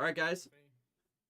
All right, guys, Me.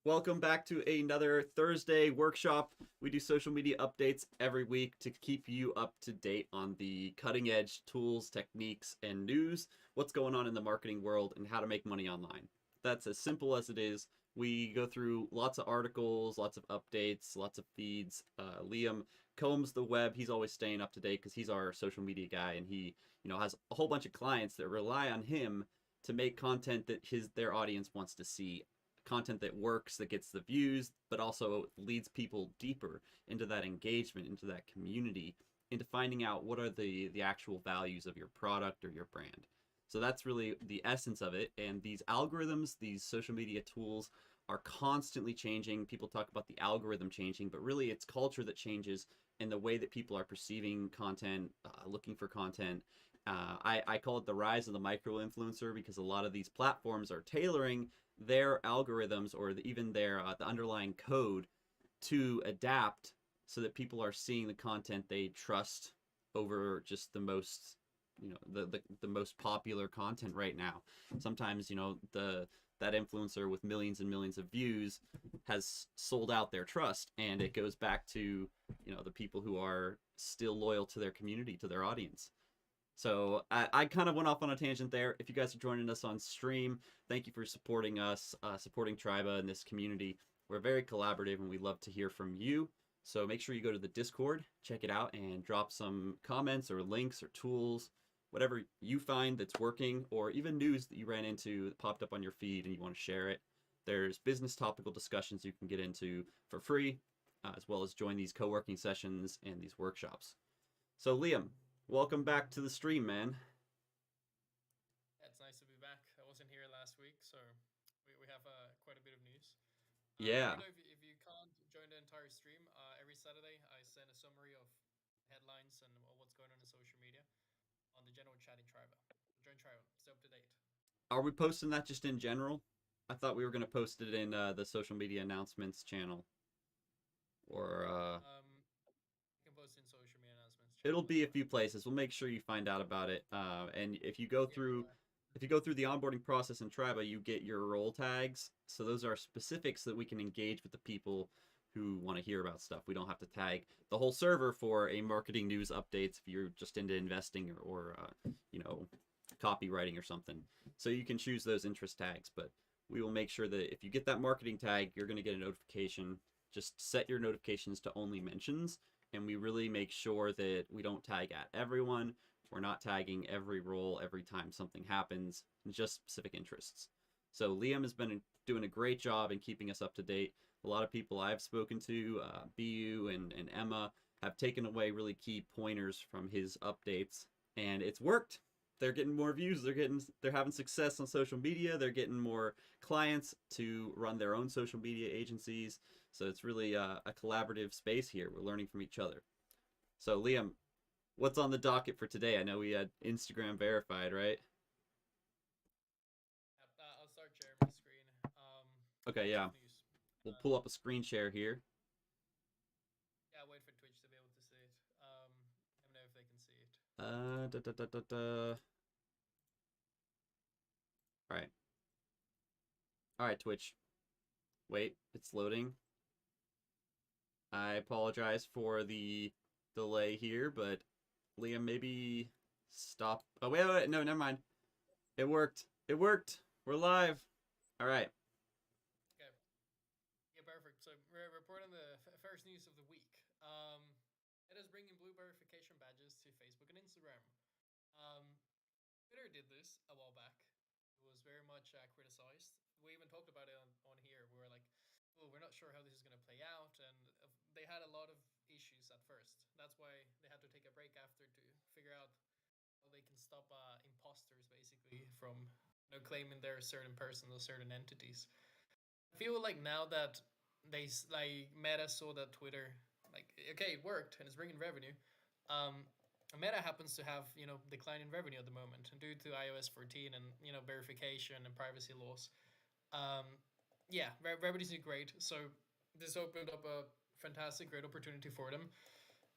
welcome back to another Thursday workshop. We do social media updates every week to keep you up to date on the cutting edge tools, techniques, and news, what's going on in the marketing world, and how to make money online. That's as simple as it is. We go through lots of articles, lots of updates, lots of feeds. Liam combs the web. He's always staying up to date because he's our social media guy, and he, has a whole bunch of clients that rely on him to make content that their audience wants to see, content that works, that gets the views, but also leads people deeper into that engagement, into that community, into finding out what are the actual values of your product or your brand. So that's really the essence of it. And these algorithms, these social media tools are constantly changing. People talk about the algorithm changing, but really it's culture that changes and the way that people are perceiving content, looking for content. I call it the rise of the micro influencer because a lot of these platforms are tailoring their algorithms or even their the underlying code to adapt so that people are seeing the content they trust over just the most the most popular content right now. Sometimes the that influencer with millions and millions of views has sold out their trust, and it goes back to the people who are still loyal to their community, to their audience. So I kind of went off on a tangent there. If you guys are joining us on stream, thank you for supporting us, supporting Triba and this community. We're very collaborative and we love to hear from you. So make sure you go to the Discord, check it out, and drop some comments or links or tools, whatever you find that's working, or even news that you ran into that popped up on your feed and you want to share it. There's business topical discussions you can get into for free, as well as join these co-working sessions and these workshops. So Liam, welcome back to the stream, man. Yeah, it's nice to be back. I wasn't here last week, so we have quite a bit of news. Let Yeah. me know if you can't join the entire stream. Every Saturday, I send a summary of headlines and what's going on in social media on the general chat in Triba. Join Triba, stay up to date. Are we posting that just in general? I thought we were going to post it in the social media announcements channel. Or You can post in social media announcements it'll channel as be a well. few places. We'll make sure you find out about it. And if you go through Everywhere. the onboarding process in Triba, you get your role tags. So those are specifics that we can engage with the people who want to hear about stuff. We don't have to tag the whole server for a marketing news updates if you're just into investing or copywriting or something. So you can choose those interest tags, but we will make sure that if you get that marketing tag, you're going to get a notification. Just set your notifications to only mentions, and we really make sure that we don't tag at everyone. We're not tagging every role every time something happens, just specific interests. So Liam has been doing a great job in keeping us up to date. A lot of people I've spoken to, BU and Emma, have taken away really key pointers from his updates, and it's worked. They're getting more views. They're having success on social media. They're getting more clients to run their own social media agencies. So it's really a collaborative space here. We're learning from each other. So Liam, what's on the docket for today? I know we had Instagram verified, right? I'll start sharing my screen. Okay, Lots yeah. of news. We'll Uh, pull up a screen share here. yeah, wait for Twitch to be able to see it. Let me know if they can see it. Da, da, da, da, da. All right. All right, Twitch. Wait, it's loading. I apologize for the delay here, but Liam, maybe stop. Oh, wait. No, never mind. It worked. It worked. We're live. All right. Okay. Yeah, perfect. So we're reporting the first news of the week. It is bringing blue verification badges to Facebook and Instagram. Um, Twitter did this a while back. It was very much criticized. We even talked about it on here. We were like, "Oh, we're not sure how this is going to play out," and they had a lot of issues at first. That's why they had to take a break after to figure out how they can stop imposters basically from claiming they're certain persons or certain entities. I feel like now that like Meta saw that Twitter, like, okay, it worked and it's bringing revenue. Um, Meta happens to have declining revenue at the moment due to iOS 14 and verification and privacy laws. Um, yeah, revenue's great. So this opened up a fantastic, great opportunity for them.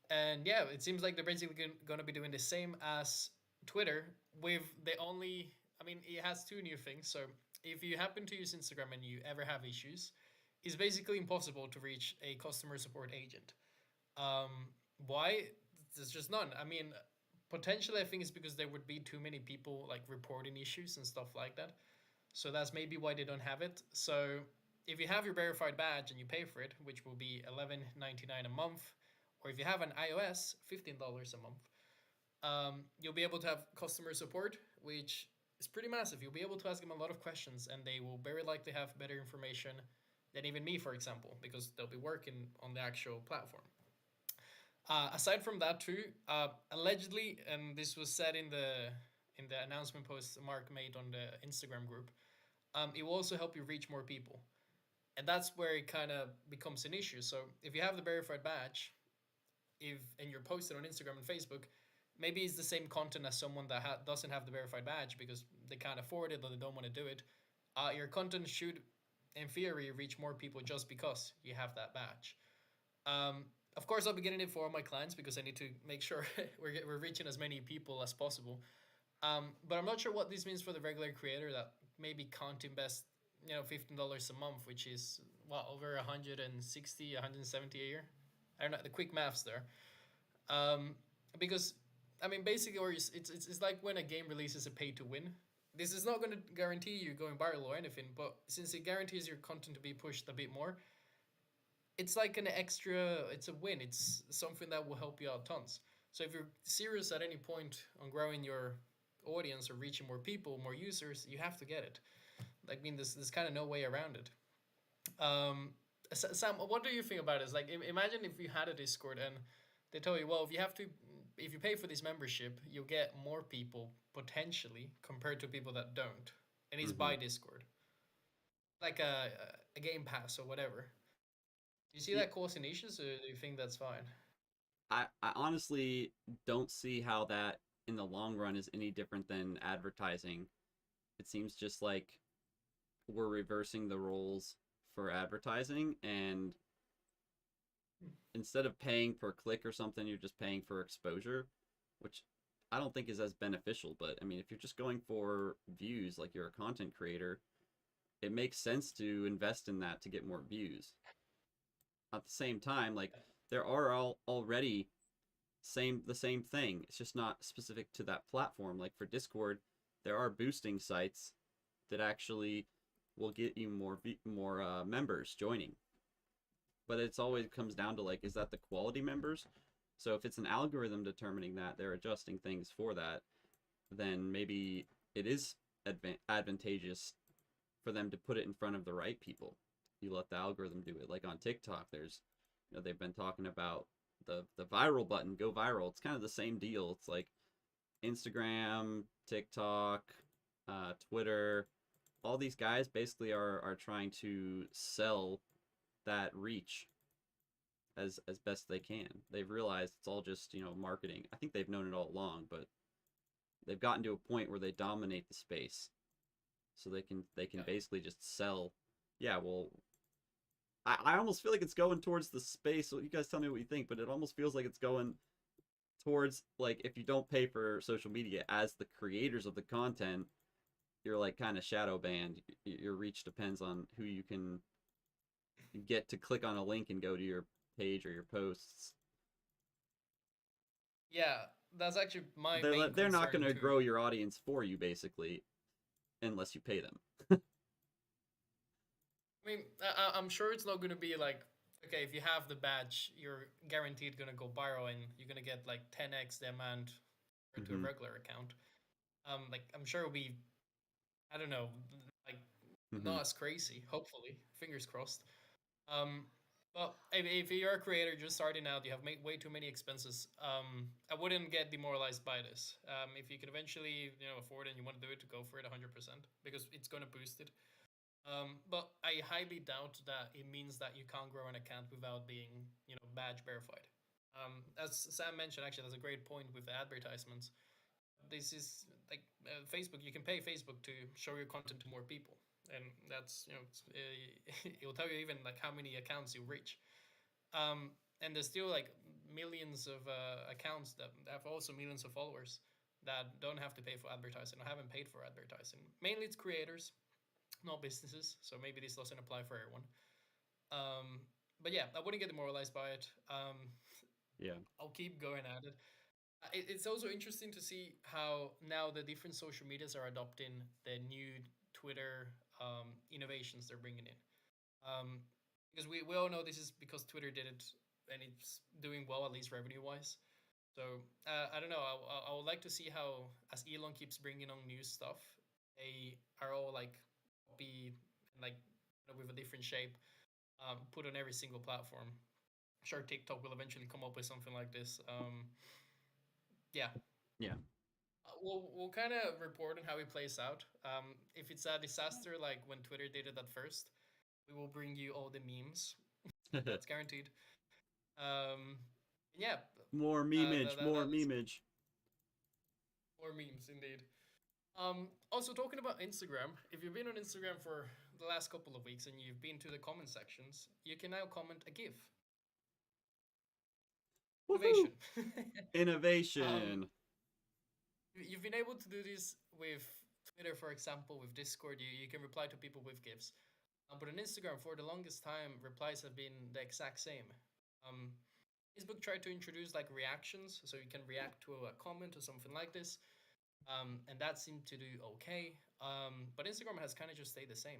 And yeah, it seems like they're basically going to be doing the same as Twitter with the only. I mean, it has two new things. So if you happen to use Instagram and you ever have issues, it's basically impossible to reach a customer support agent. Why? There's just none. I mean, potentially, I think it's because there would be too many people like reporting issues and stuff like that. So that's maybe why they don't have it. So if you have your verified badge and you pay for it, which will be $11.99 a month, or if you have an iOS, $15 a month, you'll be able to have customer support, which is pretty massive. You'll be able to ask them a lot of questions, and they will very likely have better information than even me, for example, because they'll be working on the actual platform. Aside from that, too, allegedly, and this was said in the announcement post Mark made on the Instagram group, it will also help you reach more people, and that's where it kind of becomes an issue. So if you have the verified badge, if and you're posted on Instagram and Facebook, maybe it's the same content as someone that doesn't have the verified badge because they can't afford it or they don't want to do it. Your content should, in theory, reach more people just because you have that badge. Of course, I'll be getting it for all my clients because I need to make sure we're reaching as many people as possible. But I'm not sure what this means for the regular creator that maybe can't invest, $15 a month, which is what, over 160, 170 a year. I don't know the quick maths there. Because I mean, basically, or it's like when a game releases a pay to win. This is not going to guarantee you going viral or anything, but since it guarantees your content to be pushed a bit more, it's like an extra. It's a win. It's something that will help you out tons. So if you're serious at any point on growing your audience or reaching more people, more users, you have to get it. I mean, there's kind of no way around it. Um, Sam, what do you think about this? Like, imagine if you had a Discord and they tell you, well, if you pay for this membership, you'll get more people potentially compared to people that don't, and it's Hmm. by Discord, like a Game Pass or whatever. Do you see Yeah, that causing issues, or do you think that's fine? I honestly don't see how that in the long run is any different than advertising. It seems just like we're reversing the roles for advertising, and instead of paying per click or something, you're just paying for exposure, which I don't think is as beneficial. But I mean, if you're just going for views, like you're a content creator, it makes sense to invest in that to get more views. At the same time, like there are already the same thing. It's just not specific to that platform. Like for Discord, there are boosting sites that actually will get you more members joining. But it's always comes down to like, is that the quality members? So if it's an algorithm determining that, they're adjusting things for that, then maybe it is advantageous for them to put it in front of the right people. You let the algorithm do it. Like on TikTok, they've been talking about the viral button, go viral. It's kind of the same deal. It's like Instagram, TikTok, Twitter. All these guys basically are trying to sell that reach as best they can. They've realized it's all just marketing. I think they've known it all along, but they've gotten to a point where they dominate the space, so they can Yeah. basically just sell. Yeah, well, I almost feel like it's going towards the space. So you guys tell me what you think, but it almost feels like it's going towards like if you don't pay for social media as the creators of the content, you're like kind of shadow banned. Your reach depends on who you can get to click on a link and go to your page or your posts. Yeah, that's actually my They're main they're not going concern to too. grow your audience for you basically unless you pay them. I mean, I'm sure it's not going to be like, okay, if you have the badge, you're guaranteed going to go viral and you're going to get like 10x the amount compared to a Hmm. regular account. Like I'm sure it'll be, I don't know, like Hmm. not as crazy. Hopefully, fingers crossed. Um, but if you're a creator just starting out, you have way too many expenses. I wouldn't get demoralized by this. If you can eventually, afford it and you want to do it, to go for it 100% because it's going to boost it. But I highly doubt that it means that you can't grow an account without being, badge verified. As Sam mentioned, actually, that's a great point with the advertisements. This is like Facebook. You can pay Facebook to show your content to more people, and that's it will tell you even like how many accounts you reach. And there's still like millions of accounts that have also millions of followers that don't have to pay for advertising or haven't paid for advertising. Mainly it's creators, not businesses. So maybe this doesn't apply for everyone. But yeah, I wouldn't get demoralized by it. Yeah. I'll keep going at it. It's also interesting to see how now the different social medias are adopting the new Twitter innovations they're bringing in. Um, because we all know this is because Twitter did it and it's doing well, at least revenue wise. So I don't know. I would like to see how, as Elon keeps bringing on new stuff, they are all like be like with a different shape, put on every single platform. I'm sure TikTok will eventually come up with something like this. Yeah, Yeah. we'll kind of report on how it plays out. If it's a disaster like when Twitter did it at first, we will bring you all the memes. That's guaranteed. Um, yeah, More memeage, more that's memeage. more memes indeed. Also talking about Instagram, if you've been on Instagram for the last couple of weeks and you've been to the comment sections, you can now comment a GIF. Woohoo! Innovation. Innovation. You've been able to do this with Twitter, for example, with Discord. You can reply to people with GIFs. But on Instagram, for the longest time, replies have been the exact same. Um, Facebook tried to introduce like reactions, so you can react to a comment or something like this, and that seemed to do okay. But Instagram has kind of just stayed the same.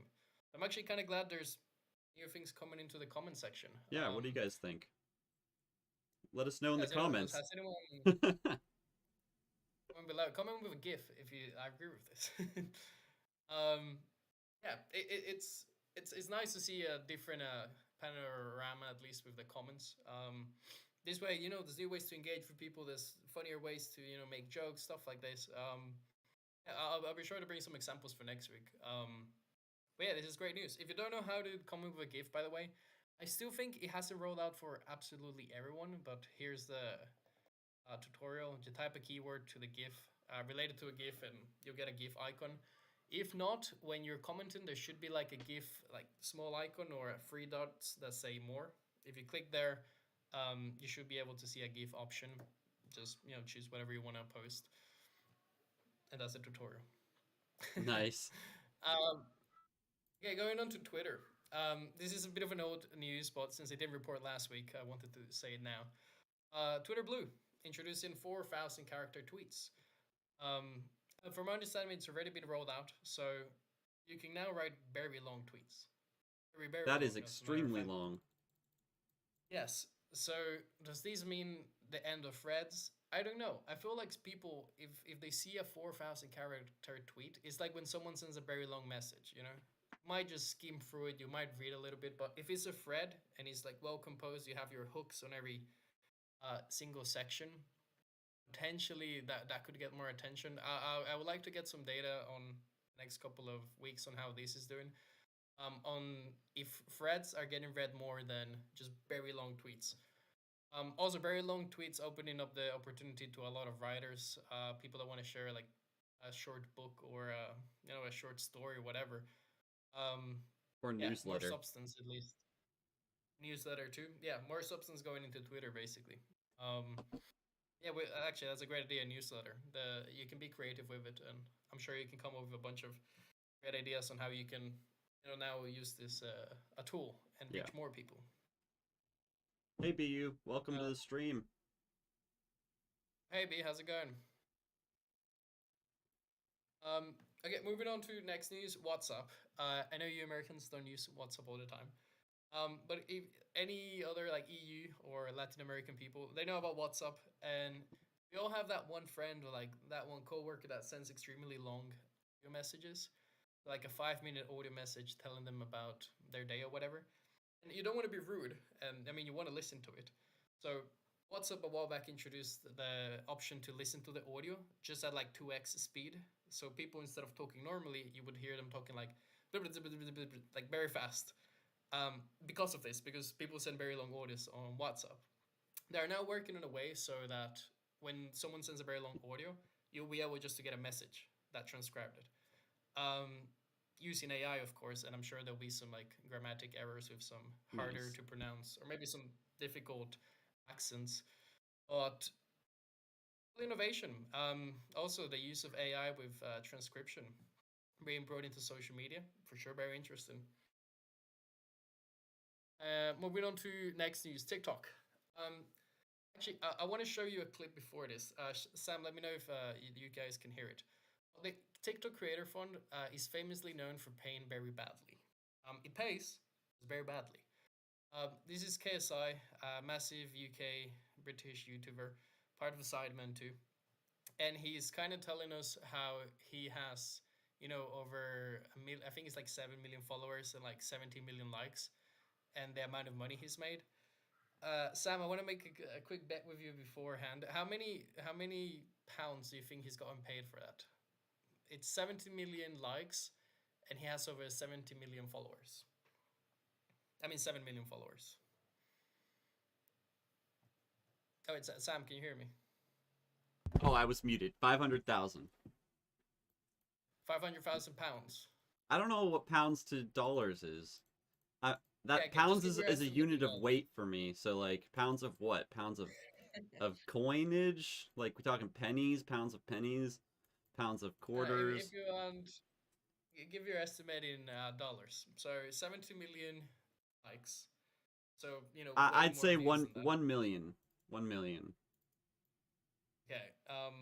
I'm actually kind of glad there's new things coming into the comment section. Yeah, what do you guys think? Let us know in the comments. Has anyone comment below? Comment with a GIF if you I agree with this. um, yeah, it's nice to see a different panorama, at least with the comments. This way, there's new ways to engage with people. There's funnier ways to make jokes, stuff like this. Yeah, I'll be sure to bring some examples for next week. But yeah, this is great news. If you don't know how to comment with a GIF, by the way, I still think it hasn't rolled out for absolutely everyone. But here's the tutorial. You type a keyword to the GIF related to a GIF, and you'll get a GIF icon. If not, when you're commenting, there should be like a GIF, like small icon or three dots that say more. If you click there, you should be able to see a GIF option. Just choose whatever you want to post, and that's the tutorial. Nice. Yeah, going on to Twitter. This is a bit of an old news, but since I didn't report last week, I wanted to say it now. Twitter Blue introducing 4,000 character tweets. From my understanding, it's already been rolled out, so you can now write very long tweets. That is extremely long. Yes. So does this mean the end of threads? I don't know. I feel like people, if they see a 4,000 character tweet, it's like when someone sends a very long message. You might just skim through it. You might read a little bit, but if it's a thread and it's like well composed, you have your hooks on every single section. Potentially, that could get more attention. I would like to get some data on next couple of weeks on how this is doing. On if threads are getting read more than just very long tweets. Also, very long tweets opening up the opportunity to a lot of writers, people that want to share like a short book or a short story, or whatever. Or Yeah, more newsletter. substance at least. Newsletter too. Yeah, more substance going into Twitter basically. Yeah, actually, that's a great idea. Newsletter. You can be creative with it, and I'm sure you can come up with a bunch of great ideas on how you can, now use this a tool and reach more people. Hey BU, welcome to the stream. Hey B, how's it going? Okay, moving on to next news. WhatsApp. I know you Americans don't use WhatsApp all the time. But if any other like EU or Latin American people, they know about WhatsApp, and we all have that one friend or like that one coworker that sends extremely long audio messages, like a 5-minute audio message telling them about their day or whatever. And you don't want to be rude, and I mean you want to listen to it. So WhatsApp a while back introduced the option to listen to the audio just at like 2x speed. So people, instead of talking normally, you would hear them talking like very fast. Because of this, because people send very long audios on WhatsApp. They're now working in a way so that when someone sends a very long audio, you'll be able just to get a message that transcribed it. Using AI, of course, and I'm sure there'll be some like grammatic errors with some harder to pronounce or maybe some difficult accents. But innovation. Also, the use of AI with transcription. being brought into social media. For sure, very interesting. Moving on to next news, TikTok. Um, Actually, I want to show you a clip before this. Sam, let me know if you guys can hear it. The TikTok Creator Fund is famously known for paying very badly. It pays very badly. This is KSI, a massive UK British YouTuber, part of the Sidemen too, and he's kind of telling us how he has, over I think it's like 7 million followers and like 70 million likes, and the amount of money he's made. Sam, I want to make a quick bet with you beforehand. How many pounds do you think he's gotten paid for that? It's 70 million likes, and he has over 70 million followers. I mean, 7 million followers. Oh, it's Sam. Can you hear me? Oh, I was muted. 500,000. 500,000 pounds. I don't know what pounds to dollars is. That Yeah, pounds just give is your a estimate unit of again. weight for me. So like pounds of what? Pounds of coinage? Like we're talking pennies, pounds of pennies, pounds of If quarters. you want, give your estimate in dollars. So 70 million likes. So way I'd more say views one than that. 1 million. 1 million. Okay.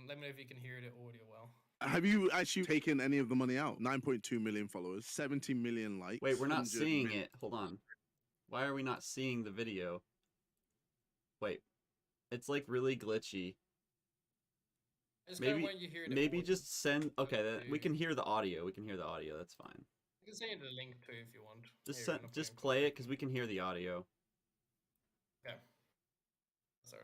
Let me know if you can hear the audio well. Have you actually taken any of the money out? 9.2 million followers, 70 million likes. Wait, we're not 100 seeing million. it. Hold on. Why are we not seeing the video? Wait. It's like really glitchy. I just kind of Maybe want you to hear the maybe audio. just send okay, to- then we can hear the audio. We can hear the audio. That's fine. I can send you the link too if you want. Just Here, send, I'm gonna just in play it public. cuz we can hear the audio. Okay. Sorry.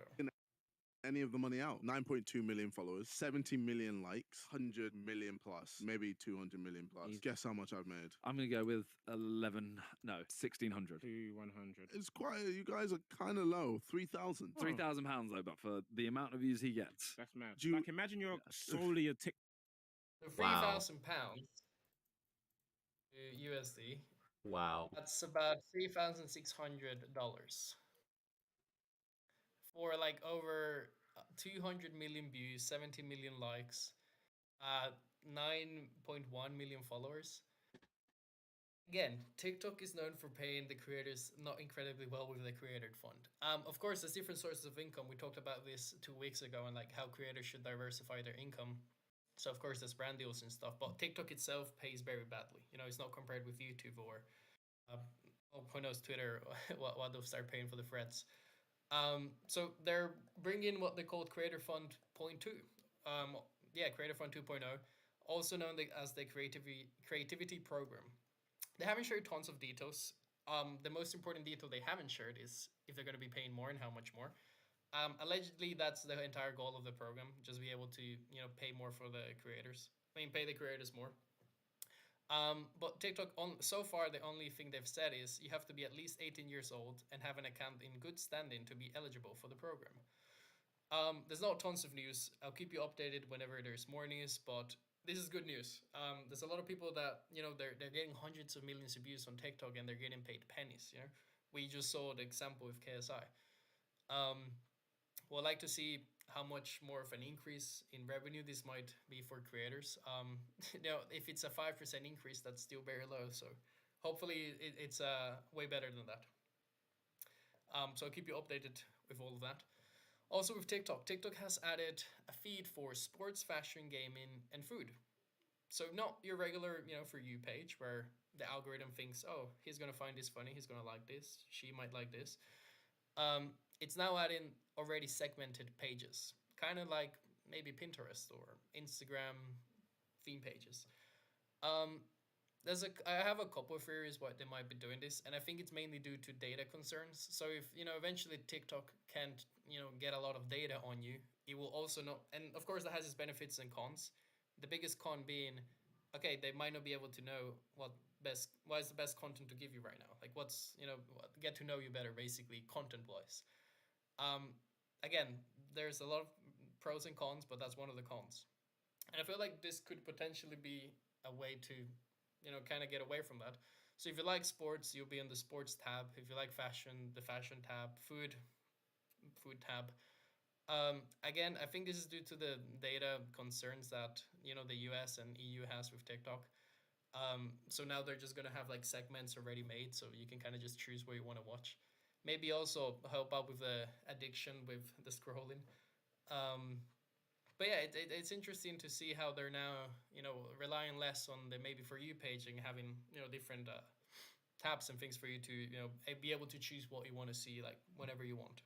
Any of the money out? 9.2 million followers, 70 million likes, 100 million plus, maybe 200 million plus. Easy. Guess how much I've made? I'm going to go with 1,600. To 100. It's quite, you guys are kind of low. 3,000. Oh. £3,000 though, but for the amount of views he gets. That's mad. Do you- Like, imagine you're Yeah. solely a tick. So Wow. 3,000 pounds USD. Wow. That's about $3,600 for like over 200 million views, 70 million likes, 9.1 million followers. Again, TikTok is known for paying the creators not incredibly well with the creator fund. Of course, there's different sources of income. We talked about this 2 weeks ago and like how creators should diversify their income. So of course, there's brand deals and stuff. But TikTok itself pays very badly. It's not compared with YouTube or, who knows, Twitter. what they'll start paying for the threads. So they're bringing what they called Creator Fund 0.2. Creator Fund 2.0, also known as the creativity program. They haven't shared tons of details. The most important detail they haven't shared is if they're going to be paying more and how much more. Allegedly, that's the entire goal of the program, just be able to pay more for the creators. Pay the creators more. But TikTok, so far, the only thing they've said is you have to be at least 18 years old and have an account in good standing to be eligible for the program. There's not tons of news. I'll keep you updated whenever there's more news, but this is good news. There's a lot of people that they're getting hundreds of millions of views on TikTok and they're getting paid pennies. We just saw the example with KSI. We'll like to see how much more of an increase in revenue this might be for creators. If it's a 5% increase, that's still very low. So hopefully it's way better than that. So I'll keep you updated with all of that. Also with TikTok has added a feed for sports, fashion, gaming, and food. So not your regular, For You page where the algorithm thinks, oh, he's going to find this funny, he's going to like this, she might like this. It's now adding already segmented pages, kind of like maybe Pinterest or Instagram theme pages. I have a couple of theories why they might be doing this, and I think it's mainly due to data concerns. So if eventually TikTok can't get a lot of data on you, it will also not. And of course, that has its benefits and cons. The biggest con being, okay, they might not be able to know what is the best content to give you right now. Like get to know you better, basically content wise. Again, there's a lot of pros and cons, but that's one of the cons. And I feel like this could potentially be a way to kind of get away from that. So if you like sports, you'll be in the sports tab. If you like fashion, the fashion tab. Food tab. Again, I think this is due to the data concerns that the US and EU has with TikTok. So now they're just gonna have like segments already made, so you can kind of just choose what you want to watch. Maybe also help out with the addiction with the scrolling. Um, but yeah, it's interesting to see how they're now, relying less on the maybe for you page and having different tabs and things for you to be able to choose what you want to see like whenever you want.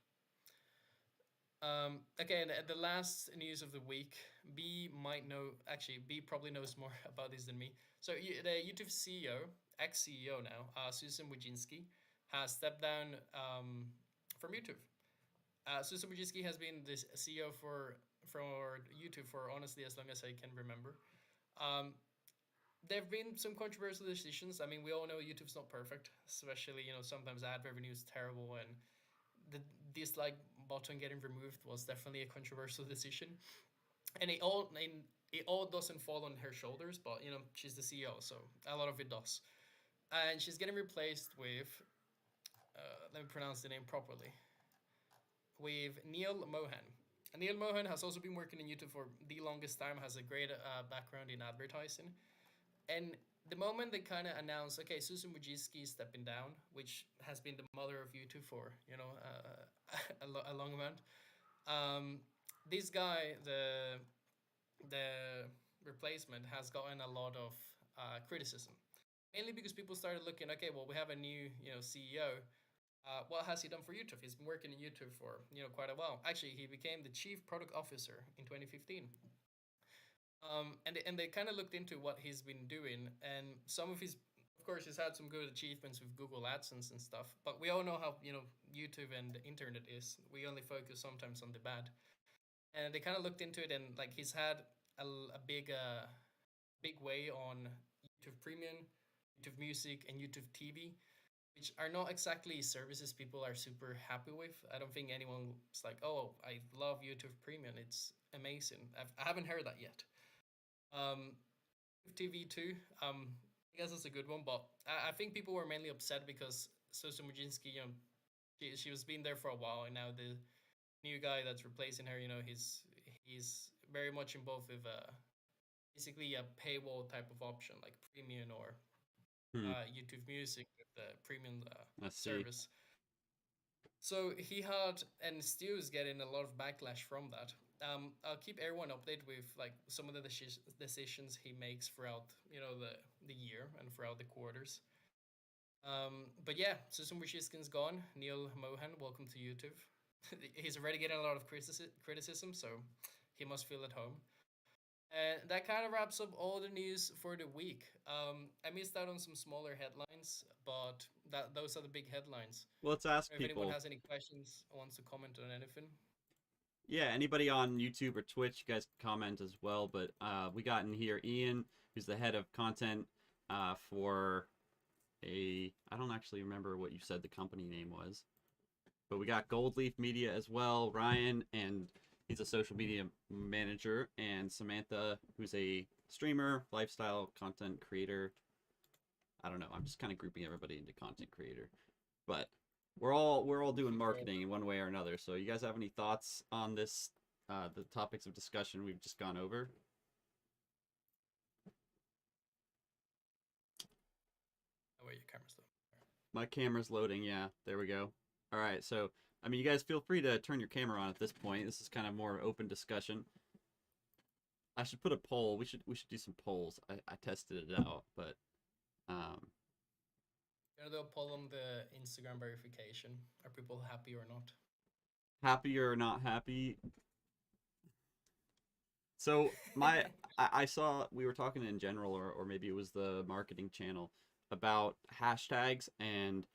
Okay, the last news of the week, B might know. Actually, B probably knows more about this than me. So the YouTube CEO, ex-CEO now, Susan Wojcicki, has stepped down from YouTube. Susan Wojcicki has been the CEO for YouTube for honestly as long as I can remember. Um, there have been some controversial decisions. I mean, we all know YouTube's not perfect, especially sometimes ad revenue is terrible, and the dislike button getting removed was definitely a controversial decision. And it all doesn't fall on her shoulders, but she's the CEO, so a lot of it does. And she's getting replaced with, let me pronounce the name properly, with Neil Mohan. Neil Mohan has also been working in YouTube for the longest time, has a great background in advertising. And the moment they kind of announced, okay, Susan Wojcicki is stepping down, which has been the mother of YouTube for a long amount. Um, this guy, the replacement, has gotten a lot of criticism, mainly because people started looking, okay, well, we have a new CEO. What has he done for YouTube? He's been working in YouTube for quite a while. Actually, he became the chief product officer in 2015. And they kind of looked into what he's been doing, and some of his, of course, he's had some good achievements with Google AdSense and stuff. But we all know how YouTube and the internet is. We only focus sometimes on the bad, and they kind of looked into it, and like he's had a big way on YouTube Premium, YouTube Music, and YouTube TV, which are not exactly services people are super happy with. I don't think anyone's like, oh, I love YouTube Premium. It's amazing. I haven't heard that yet. Um, TV2, I guess that's a good one, but I think people were mainly upset because Susan Wojcicki, she was been there for a while, and now the new guy that's replacing her, he's very much involved with basically a paywall type of option like Premium or Hmm. YouTube Music with the Premium I see. service. So he had and still is getting a lot of backlash from that. I'll keep everyone updated with like some of the decisions he makes throughout the year and throughout the quarters. But yeah, Susan Wojcicki's gone. Neil Mohan, welcome to YouTube. He's already getting a lot of criticism, so he must feel at home. And that kind of wraps up all the news for the week. I missed out on some smaller headlines, but those are the big headlines. Well, let's ask If anyone people. has any questions or wants to comment on anything. Yeah, anybody on YouTube or Twitch, you guys can comment as well. But we got in here Ian, who's the head of content for I don't actually remember what you said the company name was. But we got Gold Leaf Media as well, Ryan, and he's a social media manager, and Samantha, who's a streamer, lifestyle content creator. I don't know. I'm just kind of grouping everybody into content creator. But we're all doing marketing in one way or another. So you guys have any thoughts on this the topics of discussion we've just gone over? Oh wait, your camera's low. My camera's loading. Yeah, there we go. All right. So, I mean, you guys feel free to turn your camera on at this point. This is kind of more open discussion. I should put a poll. We should do some polls. I tested it out, but Do a poll on the Instagram verification. Are people happy or not? happy or not happy. So I saw we were talking in general, or maybe it was the marketing channel about hashtags, and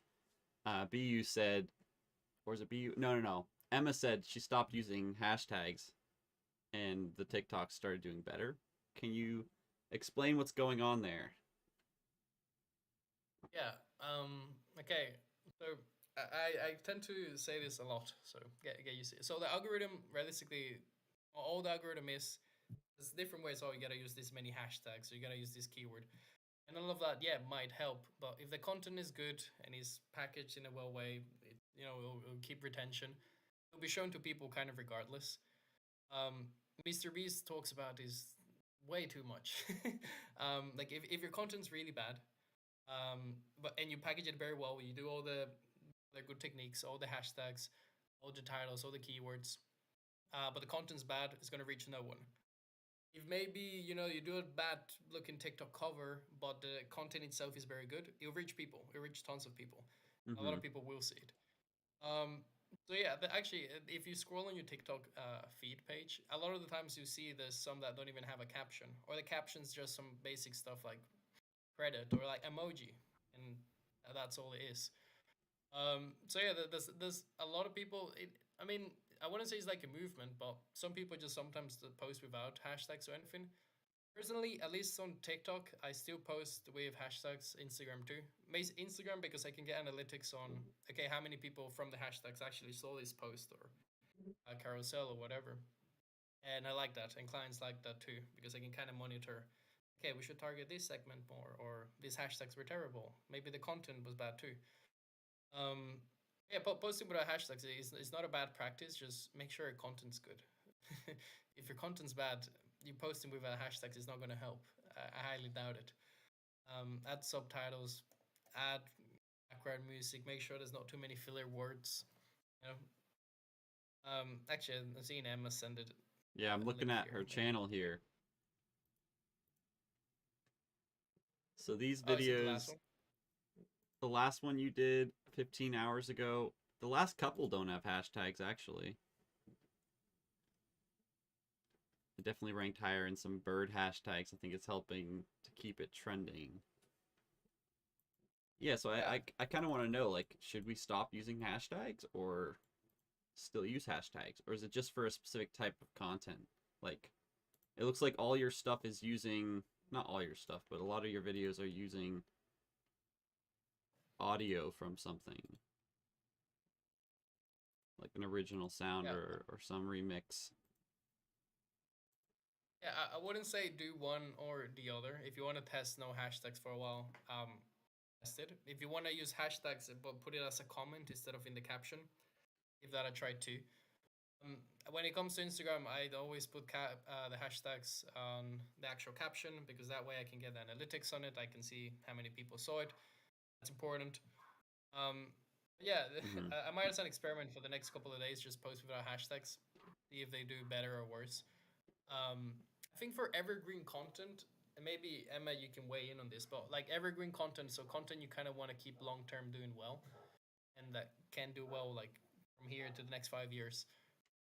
BU said, or is it BU? No. Emma said she stopped using hashtags, and the TikTok started doing better. Can you explain what's going on there? Yeah. Okay. So I tend to say this a lot. So get used to it. So the algorithm, realistically, all the algorithm is there's different ways. Oh, you gotta use this many hashtags. So you gotta use this keyword, and all of that. Yeah, might help. But if the content is good and is packaged in a well way, it'll keep retention. It'll be shown to people kind of regardless. Mr. Beast talks about this way too much. Like if your content's really bad, and you package it very well, you do all the good techniques, all the hashtags, all the titles, all the keywords, but the content's bad, it's gonna reach no one. If maybe you do a bad looking TikTok cover, but the content itself is very good, it'll reach people. It'll reach tons of people. A lot of people will see it. So yeah, actually, if you scroll on your TikTok feed page, a lot of the times you see there's some that don't even have a caption, or the caption's just some basic stuff like credit or like emoji, and that's all it is. So yeah, there's a lot of people. I mean, I wouldn't say it's like a movement, but some people just sometimes post without hashtags or anything. Personally, at least on TikTok, I still post with hashtags. Instagram too. Instagram because I can get analytics on okay how many people from the hashtags actually saw this post or a carousel or whatever, and I like that, and clients like that too because I can kind of monitor. Okay, we should target this segment more, or these hashtags were terrible. Maybe the content was bad too. Um, yeah, posting without hashtags is not a bad practice. Just make sure your content's good. If your content's bad, you posting without hashtags is not going to help. I highly doubt it. Add subtitles, add background music. Make sure there's not too many filler words. You know. Actually, I'm seeing Emma send it. Yeah, I'm looking at her channel here. So these videos, the last one you did 15 hours ago, the last couple don't have hashtags actually. It definitely ranked higher in some bird hashtags. I think it's helping to keep it trending. Yeah, so I kind of want to know, like, should we stop using hashtags or still use hashtags? Or is it just for a specific type of content? Like, it looks like all your stuff is using, not all your stuff, but a lot of your videos are using audio from something. Like an original sound or some remix. Yeah, I wouldn't say do one or the other. If you want to test no hashtags for a while, test it. If you want to use hashtags but put it as a comment instead of in the caption, give that a try too. When it comes to Instagram, I'd always put the hashtags on the actual caption because that way I can get the analytics on it. I can see how many people saw it. That's important. Yeah, I might as an experiment for the next couple of days. Just post without hashtags, see if they do better or worse. I think for evergreen content, and maybe Emma, you can weigh in on this, but like evergreen content, so content you kind of want to keep long term doing well, and that can do well like from here to the next 5 years.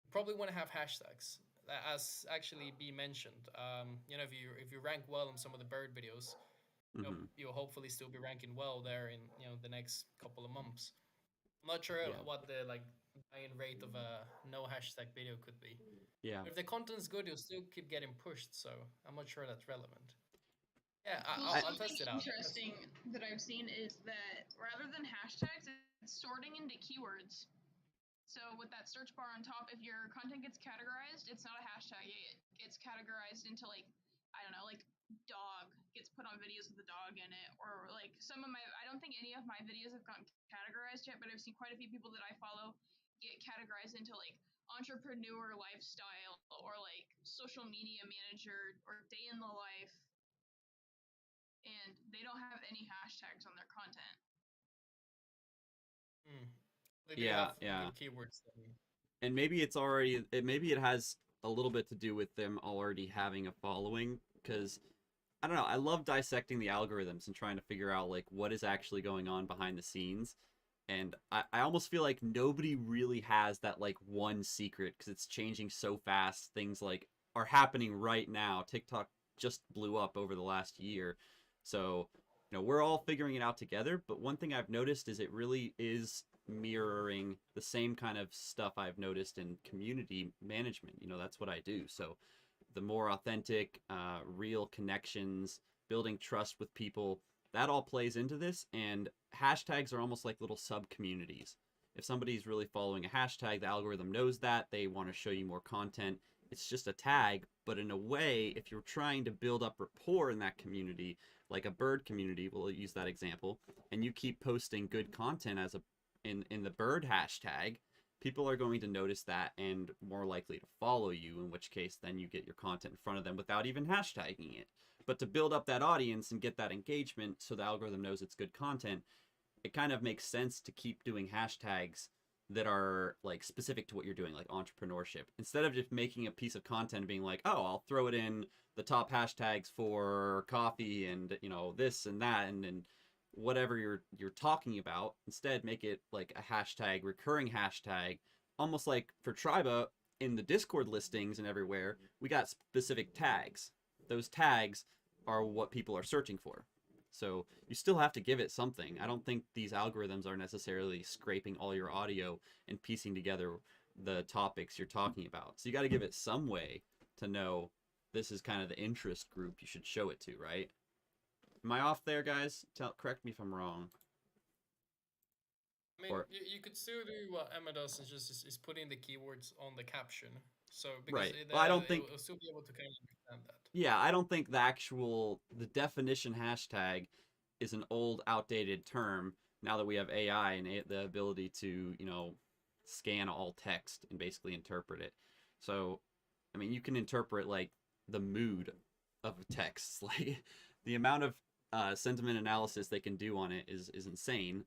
You probably want to have hashtags, as actually be mentioned. If you rank well on some of the bird videos, you'll hopefully still be ranking well there in the next couple of months. I'm not sure what the buy-in rate of a no hashtag video could be. Yeah. If the content's good, you'll still keep getting pushed, so I'm not sure that's relevant. Yeah, I'll test it out. Interesting that I've seen is that rather than hashtags, it's sorting into keywords. So with that search bar on top, if your content gets categorized, it's not a hashtag. It gets categorized into like dog gets put on videos with the dog in it, or like I don't think any of my videos have gotten categorized yet, but I've seen quite a few people that I follow get categorized into like entrepreneur lifestyle or like social media manager or day in the life, and they don't have any hashtags on their content. Yeah. Keywords. And maybe it has a little bit to do with them already having a following, because I don't know, I love dissecting the algorithms and trying to figure out like what is actually going on behind the scenes. And I almost feel like nobody really has that like one secret, because it's changing so fast. Things like are happening right now. TikTok just blew up over the last year. So, we're all figuring it out together. But one thing I've noticed is it really is mirroring the same kind of stuff I've noticed in community management. That's what I do. So the more authentic, real connections, building trust with people, that all plays into this. And hashtags are almost like little sub-communities. If somebody's really following a hashtag, the algorithm knows that. They want to show you more content. It's just a tag, but in a way, if you're trying to build up rapport in that community, like a bird community, we'll use that example, and you keep posting good content in the bird hashtag, people are going to notice that and more likely to follow you, in which case then you get your content in front of them without even hashtagging it. But to build up that audience and get that engagement so the algorithm knows it's good content, it kind of makes sense to keep doing hashtags that are like specific to what you're doing, like entrepreneurship, instead of just making a piece of content and being like, oh, I'll throw it in the top hashtags for coffee and, you know, this and that and whatever you're talking about. Instead, make it like a hashtag, recurring hashtag, almost like for Triba in the Discord listings and everywhere, we got specific tags. Those tags are what people are searching for. So you still have to give it something. I don't think these algorithms are necessarily scraping all your audio and piecing together the topics you're talking about. So you got to give it some way to know this is kind of the interest group you should show it to, right? Am I off there, guys? Correct me if I'm wrong. I mean, you could still do what Emma does, is putting the keywords on the caption. So because right. Well, I don't think it'll still be able to kind of understand that. Yeah, I don't think the definition hashtag is an old, outdated term now that we have AI and the ability to, you know, scan all text and basically interpret it. So, I mean, you can interpret like the mood of text. Like the amount of sentiment analysis they can do on it is insane.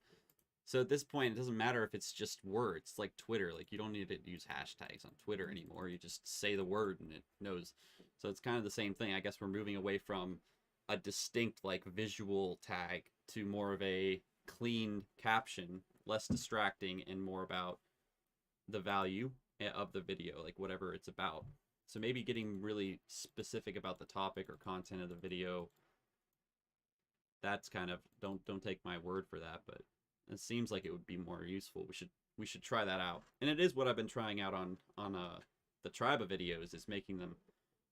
So at this point, it doesn't matter if it's just words, like Twitter. Like you don't need to use hashtags on Twitter anymore. You just say the word and it knows. So it's kind of the same thing. I guess we're moving away from a distinct like visual tag to more of a clean caption, less distracting and more about the value of the video, like whatever it's about. So maybe getting really specific about the topic or content of the video. That's kind of, don't take my word for that, but it seems like it would be more useful. We should try that out. And it is what I've been trying out on the Triba videos, is making them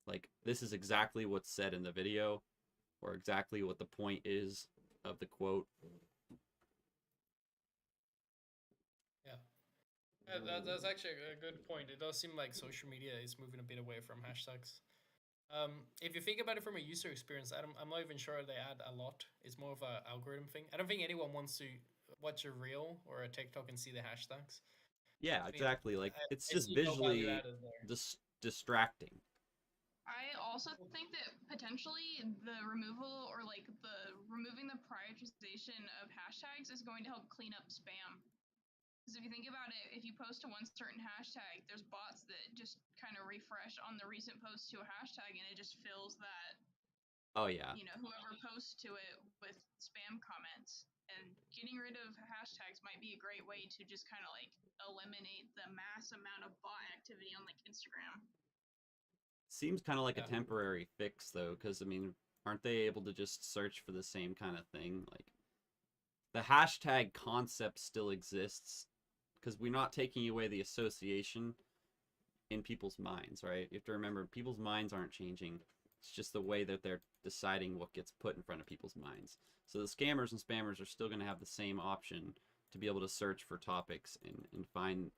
like, this is exactly what's said in the video, or exactly what the point is of the quote. Yeah, that's actually a good point. It does seem like social media is moving a bit away from hashtags. If you think about it from a user experience, I'm not even sure they add a lot. It's more of an algorithm thing. I don't think anyone wants to watch a reel or a TikTok and see the hashtags. Yeah, exactly. Like it's just see no visually value added there. distracting. I also think that potentially the removal or like removing the prioritization of hashtags is going to help clean up spam. Because if you think about it, if you post to one certain hashtag, there's bots that just kind of refresh on the recent post to a hashtag, and it just fills that. Oh yeah. You know, whoever posts to it with spam comments. And getting rid of hashtags might be a great way to just kind of like eliminate the mass amount of bot activity on like Instagram. Seems kind of like a temporary fix though, because I mean, aren't they able to just search for the same kind of thing? Like the hashtag concept still exists, because we're not taking away the association in people's minds, right? You have to remember, people's minds aren't changing. It's just the way that they're deciding what gets put in front of people's minds. So the scammers and spammers are still going to have the same option to be able to search for topics and find,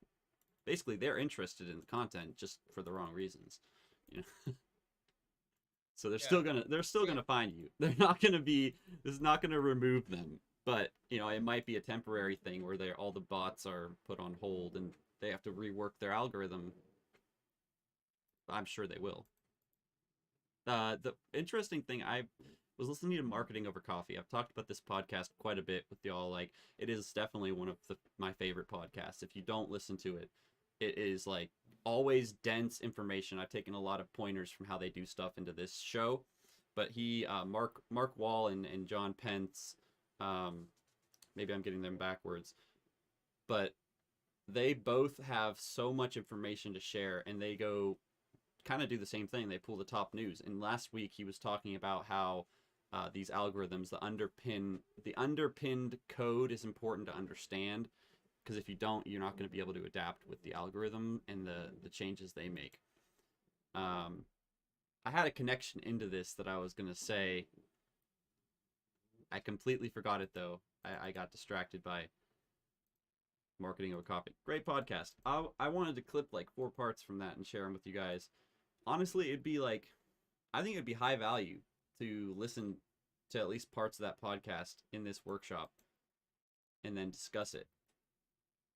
basically they're interested in the content just for the wrong reasons, you know. So they're still gonna find you. They're not gonna be, this is not gonna remove them, but you know, it might be a temporary thing where all the bots are put on hold and they have to rework their algorithm. I'm sure they will. The interesting thing, I was listening to Marketing Over Coffee. I've talked about this podcast quite a bit with y'all. Like, it is definitely one of my favorite podcasts. If you don't listen to it, it is like always dense information. I've taken a lot of pointers from how they do stuff into this show. But Mark Wall and John Pence, maybe I'm getting them backwards, but they both have so much information to share, and they go kind of do the same thing. They pull the top news. And last week he was talking about how these algorithms, the underpinned code is important to understand, because if you don't, you're not going to be able to adapt with the algorithm and the changes they make. I had a connection into this that I was going to say. I completely forgot it though. I got distracted by Marketing Over Coffee. Great podcast. I wanted to clip like 4 parts from that and share them with you guys. Honestly, it'd be like, I think it'd be high value to listen to at least parts of that podcast in this workshop and then discuss it.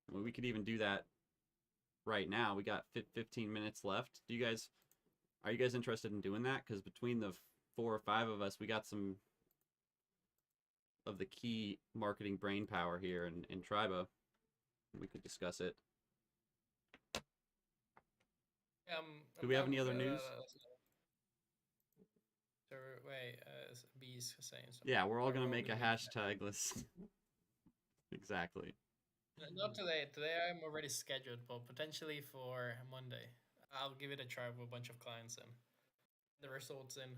I mean, we could even do that right now. We got 15 minutes left. Are you guys interested in doing that? Because between the 4 or 5 of us, we got some of the key marketing brain power here in Triba. We could discuss it. Do we have any other news? So wait, B's saying something. Yeah, we're all Or gonna what make we a need. hashtag list. Exactly. Not today. Today I'm already scheduled, but potentially for Monday. I'll give it a try with a bunch of clients and the results in.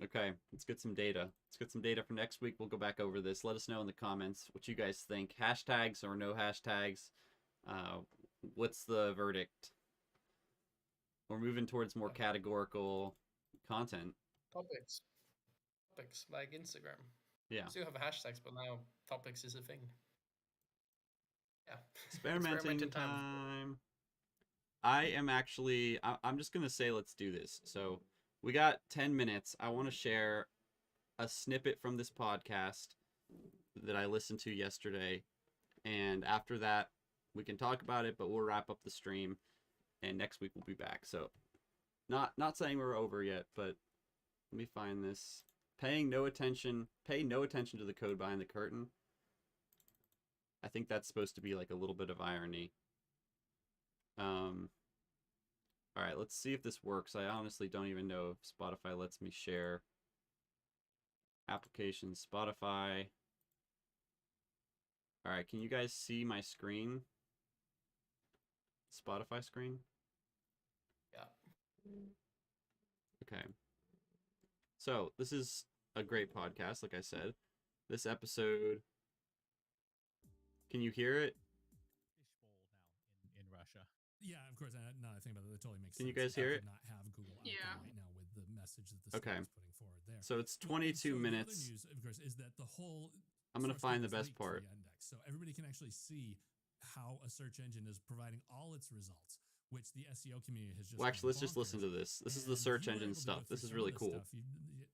Okay, let's get some data. Let's get some data for next week. We'll go back over this. Let us know in the comments what you guys think. Hashtags or no hashtags? What's the verdict? We're moving towards more categorical content. Topics like Instagram. Yeah. Still have hashtags, but now topics is a thing. Yeah. Experimenting time. I am actually, I'm just going to say let's do this. So we got 10 minutes. I want to share a snippet from this podcast that I listened to yesterday. And after that, we can talk about it, but we'll wrap up the stream. And next week we'll be back. So not saying we're over yet, but let me find this. Pay no attention to the code behind the curtain. I think that's supposed to be like a little bit of irony. All right, let's see if this works. I honestly don't even know if Spotify lets me share applications. Spotify. All right, can you guys see my screen? Spotify screen? Yeah. Okay. So, this is a great podcast, like I said. This episode... Can you hear it? Fishbowl now in Russia. Yeah, of course. Now I think about it, it totally makes Can sense. you guys hear it? Not have Google out Yeah. there right now with the message that the Okay. state is putting forward there. So, it's Well, 22 so minutes. The other news, of course, is that the whole I'm going to source find code the was best leaked to part. the index, so everybody can actually see how a search engine is providing all its results, which the SEO community has just. Well, actually, let's gone just listen to bonkers. this. This is the And search you were engine able to stuff. go This through is some really of cool. stuff. You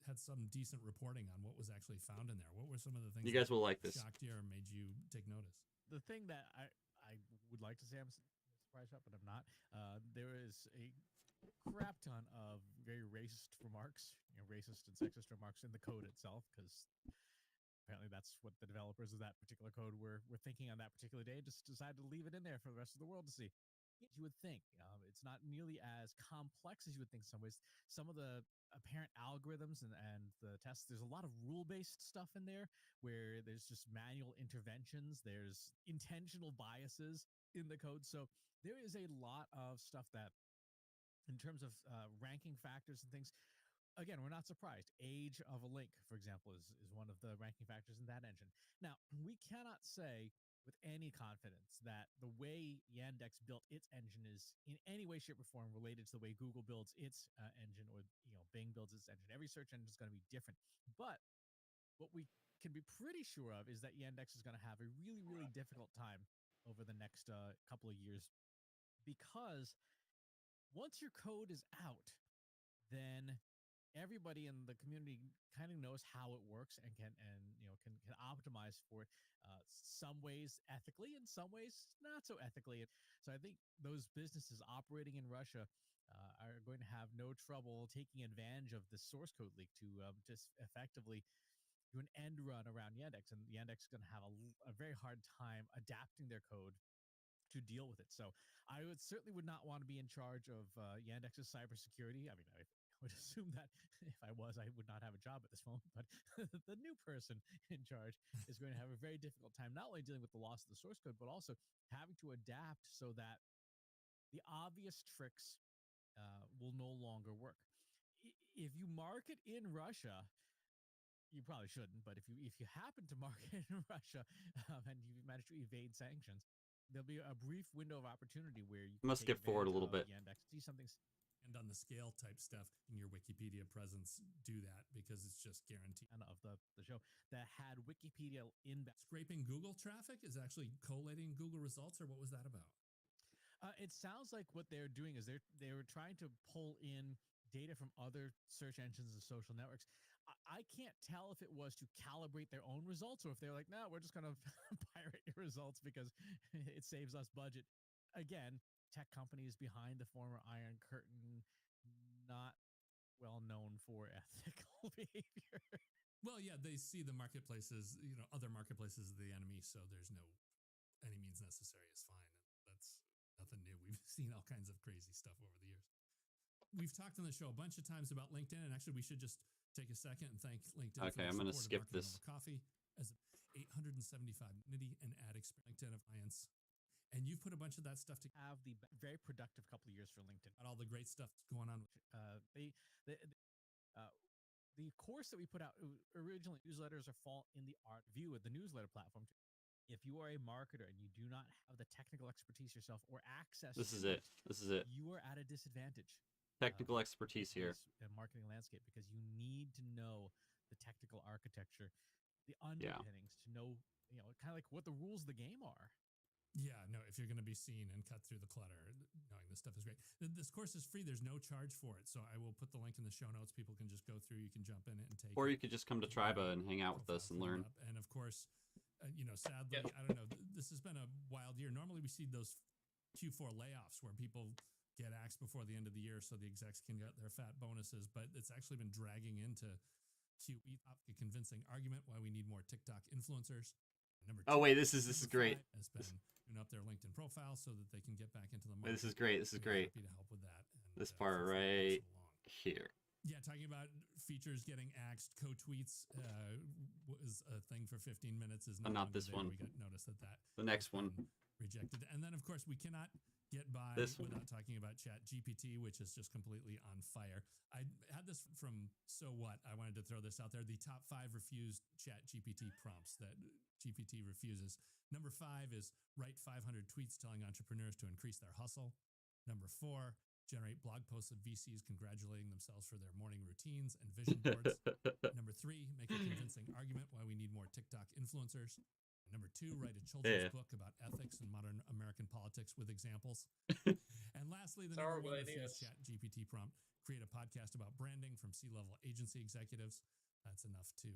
had some decent reporting on what was actually found in there. What were some of the things You guys that will like this. shocked you or made you take notice? The thing that I would like to say I'm surprised about, but I'm not. There is a crap ton of very racist remarks, racist and sexist remarks in the code itself, because apparently that's what the developers of that particular code were thinking on that particular day. Just decided to leave it in there for the rest of the world to see. As you would think, it's not nearly as complex as you would think. In some ways, some of the apparent algorithms and the tests, there's a lot of rule-based stuff in there where there's just manual interventions. There's intentional biases in the code. So there is a lot of stuff that, in terms of ranking factors and things, again, we're not surprised. Age of a link, for example, is one of the ranking factors in that engine. Now, we cannot say with any confidence that the way Yandex built its engine is in any way, shape, or form related to the way Google builds its engine, or Bing builds its engine. Every search engine is going to be different. But what we can be pretty sure of is that Yandex is going to have a really, really difficult time over the next couple of years, because once your code is out, then everybody in the community kind of knows how it works and can optimize for it. Some ways ethically, and some ways not so ethically. So I think those businesses operating in Russia are going to have no trouble taking advantage of the source code leak to just effectively do an end run around Yandex, and Yandex is going to have a very hard time adapting their code to deal with it. So I certainly would not want to be in charge of Yandex's cybersecurity. I mean, I would assume that if I was, I would not have a job at this moment. But the new person in charge is going to have a very difficult time, not only dealing with the loss of the source code, but also having to adapt so that the obvious tricks will no longer work. If you market in Russia, you probably shouldn't, but if you happen to market in Russia and you manage to evade sanctions, there'll be a brief window of opportunity where you Must skip forward a little bit. Yandex, see something. And on the scale type stuff in your Wikipedia presence, do that because it's just guaranteed. Of the show that had Wikipedia inbound. Scraping Google traffic is actually collating Google results, or what was that about? It sounds like what they're doing is they were trying to pull in data from other search engines and social networks. I can't tell if it was to calibrate their own results or if they're like, no, we're just going to pirate your results because it saves us budget. Again, tech companies behind the former Iron Curtain, not well known for ethical behavior. Well, yeah, they see the marketplaces, other marketplaces as the enemy, so there's no any means necessary is fine. That's nothing new. We've seen all kinds of crazy stuff over the years. We've talked on the show a bunch of times about LinkedIn, and actually we should just take a second and thank LinkedIn. Okay, I'm going to skip this. Coffee as 875 community and ad experience LinkedIn Alliance. And you've put a bunch of that stuff to Have the very productive couple of years for LinkedIn. all the great stuff going on. The course that we put out originally, newsletters are fall in the art view of the newsletter platform. If you are a marketer and you do not have the technical expertise yourself or access, This is to it. This is it. You are at a disadvantage. Technical expertise here. A marketing landscape, because you need to know the technical architecture, the underpinnings, to know, kind of like what the rules of the game are. Yeah, no, if you're going to be seen and cut through the clutter, knowing this stuff is great. This course is free. There's no charge for it. So I will put the link in the show notes. People can just go through. You can jump in it and take Or it. you could just come to Triba and hang out with us and learn. And of course, sadly, Yep. I don't know. This has been a wild year. Normally we see those Q4 layoffs where people get axed before the end of the year so the execs can get their fat bonuses, but it's actually been dragging into QE. A convincing argument why we need more TikTok influencers. Number two, Oh wait, this is great. Has been doing up their LinkedIn profile so that they can get back into the Wait, market. this is great. This is We're great. Happy to help with that. And, This part feel free to right pass it along. here. Yeah, talking about features getting axed. Co-tweets was a thing for 15 minutes. Is no not longer this there. one. We got notice that The next has one. been rejected. And then, of course, we cannot get by This one. without talking about Chat GPT, which is just completely on fire. I had this from So What. I wanted to throw this out there. The top 5 refused Chat GPT prompts that GPT refuses. Number 5 is write 500 tweets telling entrepreneurs to increase their hustle. Number 4, generate blog posts of VCs congratulating themselves for their morning routines and vision boards. Number 3, make a convincing argument why we need more TikTok influencers. Number 2, write a children's book about ethics and modern American politics with examples. And lastly, the number Horrible 1 refused ideas. Chat GPT prompt, create a podcast about branding from C-level agency executives. That's enough to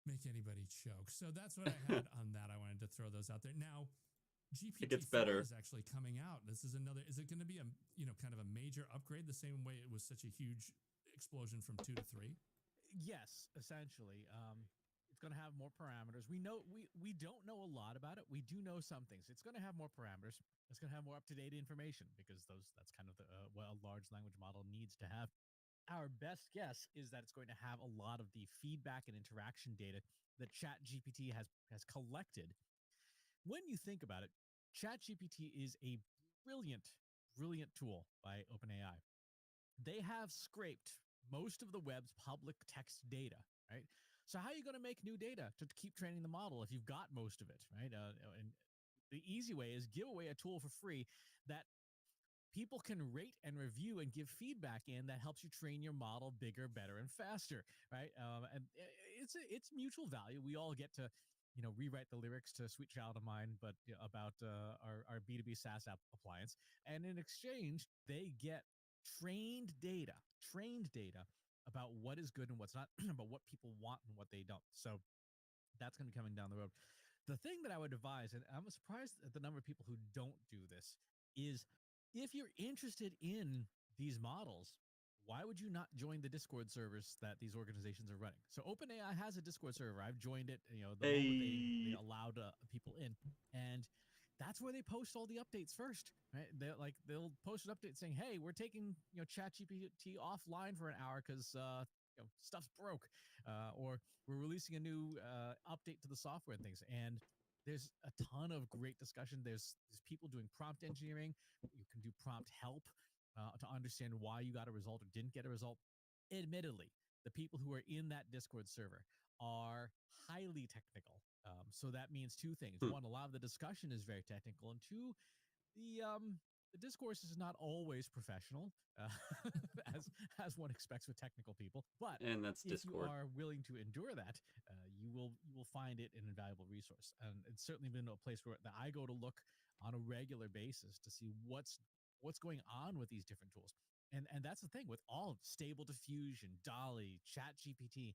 make anybody choke. So that's what I had on that. I wanted to throw those out there. Now, GPT gets better. is actually coming out. This is another. Is it going to be a kind of a major upgrade? The same way it was such a huge explosion from 2 to 3. Yes, essentially. It's going to have more parameters. We don't know a lot about it. We do know some things. It's going to have more parameters. It's going to have more up-to-date information, because that's kind of what a large language model needs to have. Our best guess is that it's going to have a lot of the feedback and interaction data that ChatGPT has collected. When you think about it, ChatGPT is a brilliant tool by OpenAI. They have scraped most of the web's public text data, right? So how are you going to make new data to keep training the model if you've got most of it, right? And the easy way is give away a tool for free that people can rate and review and give feedback in, that helps you train your model bigger, better, and faster, right? And it's mutual value. We all get to rewrite the lyrics to Sweet Child of Mine, but about our B2B SaaS appliance. And in exchange, they get trained data about what is good and what's not, about what people want and what they don't. So that's going to be coming down the road. The thing that I would advise, and I'm surprised at the number of people who don't do this, is if you're interested in these models, why would you not join the Discord servers that these organizations are running? So OpenAI has a Discord server. I've joined it, the moment they allowed people in. And that's where they post all the updates first, right? They'll post an update saying, "Hey, we're taking ChatGPT offline for an hour because stuff's broke, or we're releasing a new update to the software and things." And there's a ton of great discussion. There's people doing prompt engineering. You can do prompt help to understand why you got a result or didn't get a result. Admittedly, the people who are in that Discord server are highly technical. So that means 2 things. 1, a lot of the discussion is very technical, and 2, the discourse is not always professional, as one expects with technical people. But And that's if Discord. you are willing to endure that, you will find it an invaluable resource. And it's certainly been a place that I go to look on a regular basis to see what's going on with these different tools. And that's the thing with all Stable Diffusion, DALL-E, ChatGPT,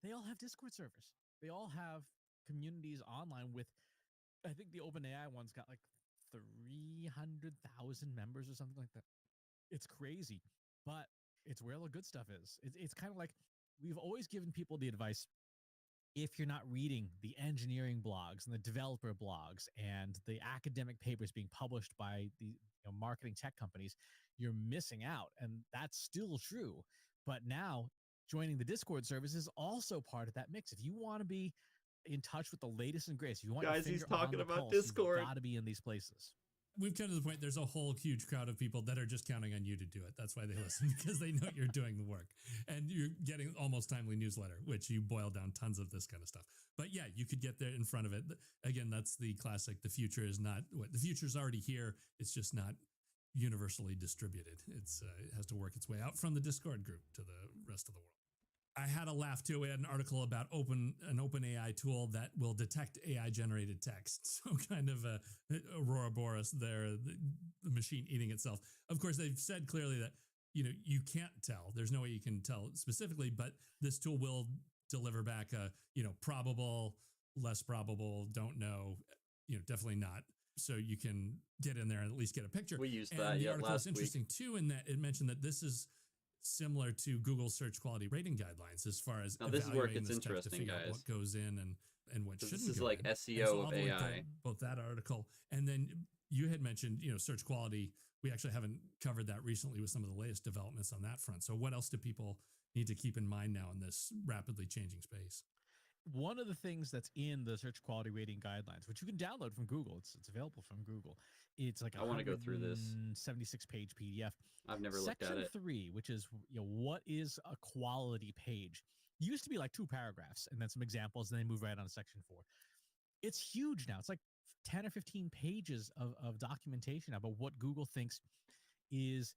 they all have Discord servers. They all have communities online with, I think the OpenAI one's got like 300,000 members or something like that. It's crazy. But It's where all the good stuff is. It's kind of like we've always given people the advice, if you're not reading the engineering blogs and the developer blogs and the academic papers being published by the marketing tech companies, you're missing out. And that's still true. But now joining the Discord service is also part of that mix. If you want to be in touch with the latest and greatest, if you want Guys, your he's finger on talking the about pulse, Discord. you've got to be in these places. We've come to the point, there's a whole huge crowd of people that are just counting on you to do it. That's why they listen, because they know you're doing the work. And you're getting almost timely newsletter, which you boil down tons of this kind of stuff. But yeah, you could get there in front of it. Again, that's the classic. The future is not what the future's already here. It's just not universally distributed. It has to work its way out from the Discord group to the rest of the world. I had a laugh too. We had an article about an open AI tool that will detect AI generated text. So kind of a Aurora Boreas there, the machine eating itself. Of course, they've said clearly that, you can't tell. There's no way you can tell specifically, but this tool will deliver back a, probable, less probable, don't know, definitely not. So you can get in there and at least get a picture. We used and that the article last is interesting too, in that it mentioned that this is similar to Google search quality rating guidelines as far as Now, this is where it evaluating gets this text to interesting, figure out guys. what goes in and what shouldn't. This is go like in. And SEO so of I'll link AI. both that article and then you had mentioned, search quality. We actually haven't covered that recently with some of the latest developments on that front. So what else do people need to keep in mind now in this rapidly changing space? One of the things that's in the search quality rating guidelines, which you can download from Google, it's available from Google. It's like I wanna go through this. 76-page PDF. I've never looked at Section it. 3, which is what is a quality page, used to be like 2 paragraphs and then some examples, and then they move right on to Section 4. It's huge now. It's like 10 or 15 pages of documentation about what Google thinks is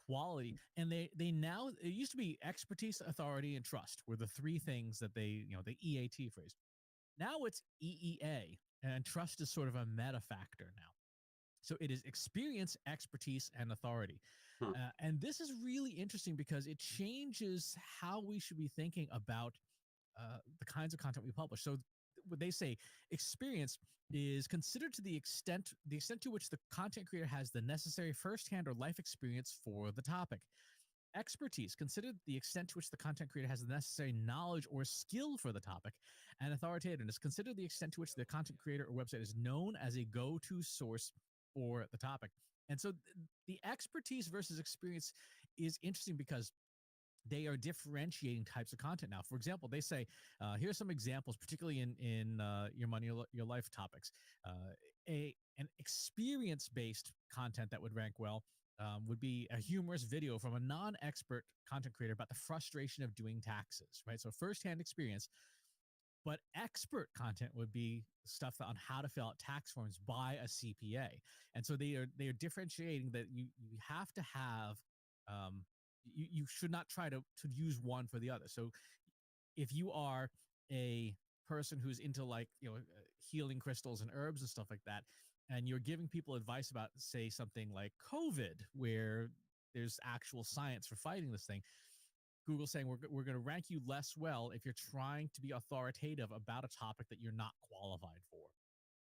quality. And they now, it used to be expertise, authority, and trust were the 3 things that they, the EAT phrase. Now it's EEA, and trust is sort of a meta factor now. So it is experience, expertise, and authority. And this is really interesting because it changes how we should be thinking about the kinds of content we publish. So what they say, experience is considered to the extent to which the content creator has the necessary firsthand or life experience for the topic. Expertise, considered the extent to which the content creator has the necessary knowledge or skill for the topic. And authoritativeness, considered the extent to which the content creator or website is known as a go-to source for the topic. And so the expertise versus experience is interesting because they are differentiating types of content now. For example, they say, here's some examples, particularly in your money, your life topics. An experience-based content that would rank well would be a humorous video from a non-expert content creator about the frustration of doing taxes, right? So firsthand experience. But expert content would be stuff on how to fill out tax forms by a CPA. And so they are differentiating that you have to have, you should not try to use one for the other. So if you are a person who's into healing crystals and herbs and stuff like that, and you're giving people advice about, say, something like COVID, where there's actual science for fighting this thing, Google's saying we're going to rank you less well if you're trying to be authoritative about a topic that you're not qualified for.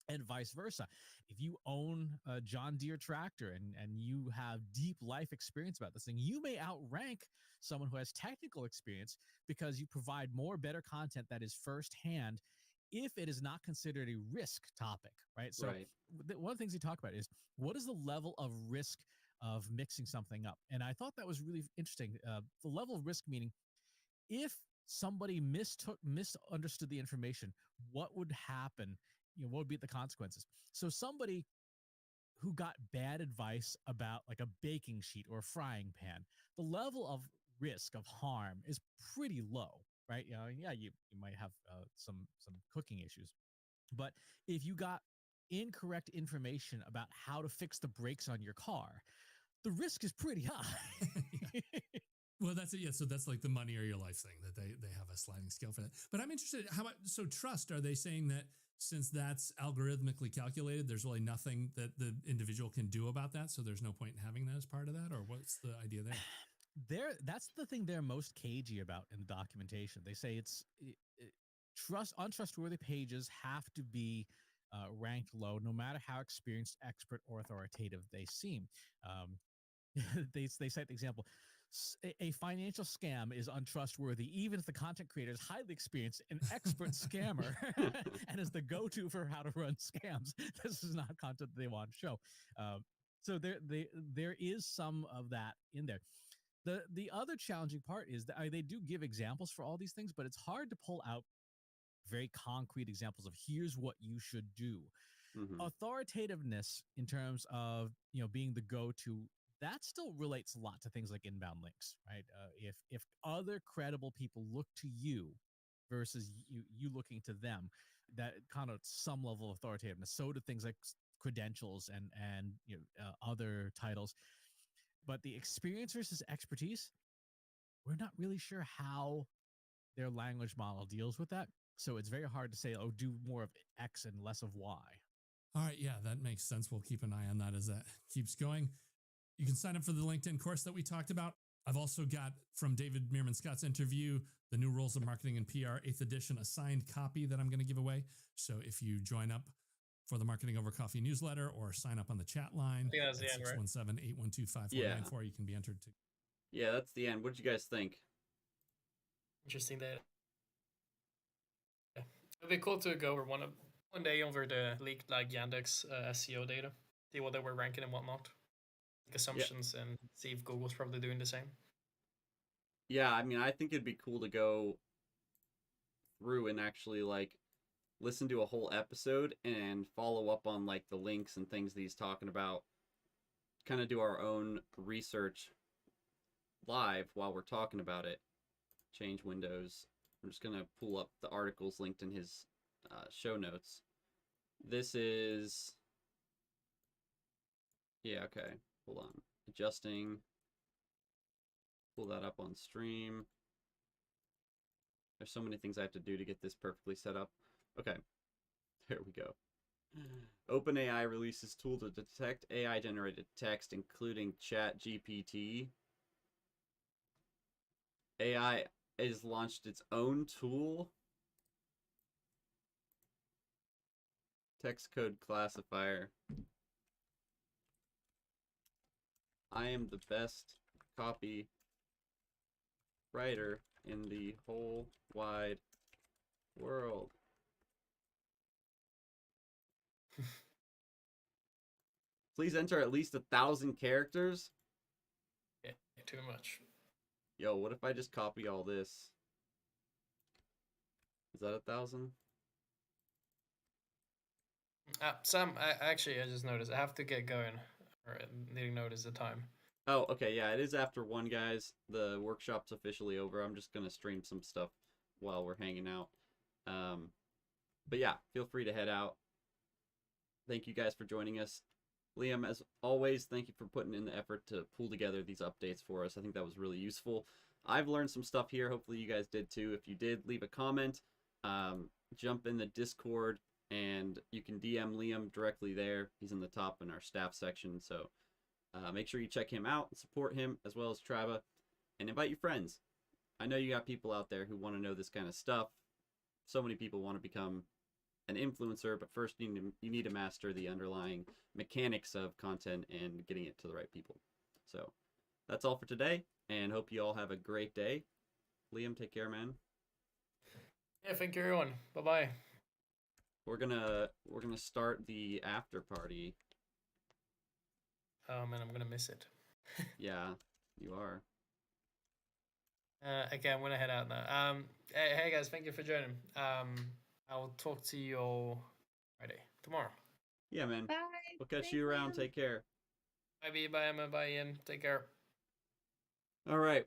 And vice versa. If you own a John Deere tractor and you have deep life experience about this thing, you may outrank someone who has technical experience because you provide better content that is firsthand if it is not considered a risk topic, right? So one of the things you talk about is, what is the level of risk of mixing something up? And I thought that was really interesting. The level of risk meaning, if somebody misunderstood the information, what would happen? What would be the consequences? So somebody who got bad advice about like a baking sheet or a frying pan, the level of risk of harm is pretty low, right? You might have some cooking issues, but if you got incorrect information about how to fix the brakes on your car, the risk is pretty high. Well, that's it. Yeah. So that's like the money or your life thing, that they have a sliding scale for that. But I'm interested, so trust, are they saying that since that's algorithmically calculated, there's really nothing that the individual can do about that? So there's no point in having that as part of that? Or what's the idea there? That's the thing they're most cagey about in the documentation. They say untrustworthy pages have to be ranked low, no matter how experienced, expert, or authoritative they seem. They cite the example. a financial scam is untrustworthy, even if the content creator is highly experienced, an expert scammer, and is the go-to for how to run scams. This is not content they want to show. So there is some of that in there. The other challenging part is that they do give examples for all these things, but it's hard to pull out very concrete examples of here's what you should do. Authoritativeness in terms of being the go-to, that still relates a lot to things like inbound links, right? If other credible people look to you versus you looking to them, that kind of some level of authoritativeness. So do things like credentials and other titles. But the experience versus expertise, we're not really sure how their language model deals with that. So it's very hard to say, oh, do more of X and less of Y. All right, yeah, that makes sense. We'll keep an eye on that as that keeps going. You can sign up for the LinkedIn course that we talked about. I've also got, from David Meerman Scott's interview, the New Rules of Marketing and PR 8th edition, a signed copy that I'm going to give away. So if you join up for the Marketing Over Coffee newsletter or sign up on the chat line at 617-812-5494, you can be entered to. Yeah, that's the end. What did you guys think? Interesting data. It'd be cool to go over one day over the leaked like Yandex SEO data, see what they were ranking and whatnot, make assumptions, and see if Google's probably doing the same. Yeah, I mean, I think it'd be cool to go through and actually like listen to a whole episode and follow up on like the links and things that he's talking about. Kind of do our own research live while we're talking about it. Change windows. I'm just going to pull up the articles linked in his show notes. This is... Yeah, okay. Hold on. Adjusting. Pull that up on stream. There's so many things I have to do to get this perfectly set up. Okay. There we go. OpenAI releases tool to detect AI-generated text, including ChatGPT. AI has launched its own tool. Text code classifier. I am the best copy writer in the whole wide world. Please enter at least 1,000 characters. Yeah, too much. Yo, what if I just copy all this? Is that 1,000? Sam, I just noticed I have to get going. Or needing notice the time. Oh, okay, yeah, it is after 1, guys. The workshop's officially over. I'm just gonna stream some stuff while we're hanging out. But yeah, feel free to head out. Thank you guys for joining us. Liam, as always, thank you for putting in the effort to pull together these updates for us. I think that was really useful. I've learned some stuff here. Hopefully you guys did too. If you did, leave a comment. Jump in the Discord, and you can DM Liam directly there. He's in the top in our staff section. So make sure you check him out and support him, as well as Trava. And invite your friends. I know you got people out there who want to know this kind of stuff. So many people want to become an influencer, but first you need to master the underlying mechanics of content and getting it to the right people. So that's all for today, and hope you all have a great day. Liam, take care, man. Yeah, thank you, everyone. Bye-bye. We're gonna start the after party. Oh man, I'm gonna miss it. Yeah, you are. Okay, I'm gonna head out now. Hey guys, thank you for joining. I'll talk to you all Friday, tomorrow. Yeah, man. Bye. We'll catch Thank you around. you. Take care. Bye, B. Bye, Emma. Bye, Ian. Take care. All right.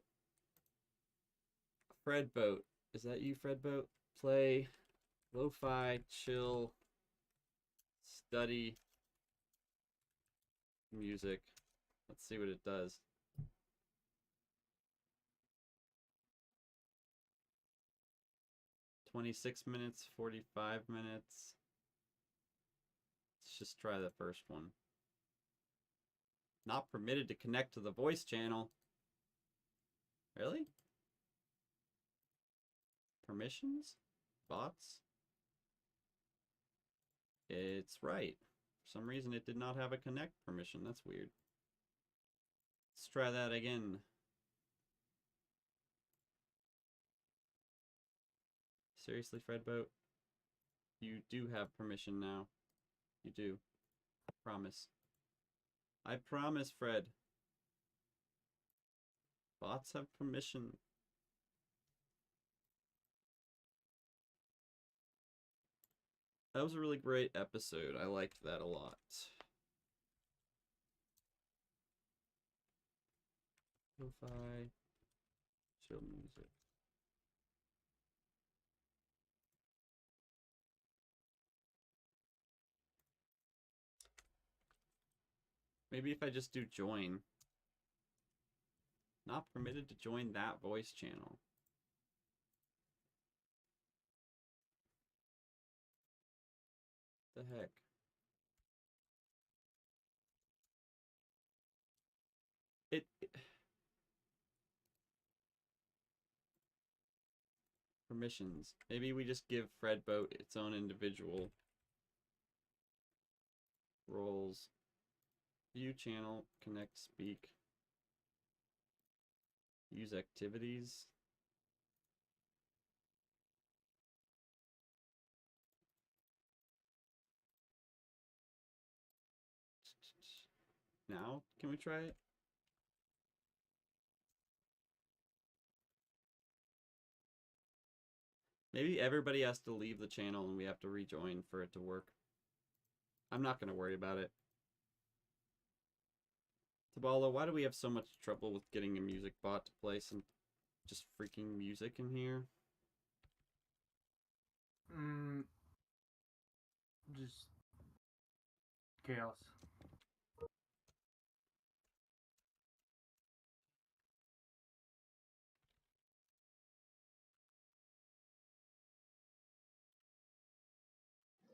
Fred Boat. Is that you, Fred Boat? Play lo-fi, chill, study music. Let's see what it does. "26 minutes, 45 minutes. Let's just try the first one. Not permitted to connect to the voice channel. Really? Permissions? Bots? It's right. For some reason it did not have a connect permission. That's weird. Let's try that again. Seriously, Fredboat? You do have permission now. You do. Promise. I promise, Fred. Bots have permission. That was a really great episode. I liked that a lot. Lo-fi. Chill music. Maybe if I just do join. Not permitted to join that voice channel. The heck? It permissions. Maybe we just give Fredboat its own individual roles. View channel, connect, speak. Use activities. Now, can we try it? Maybe everybody has to leave the channel and we have to rejoin for it to work. I'm not going to worry about it. Tabalo, why do we have so much trouble with getting a music bot to play some just freaking music in here? Just chaos.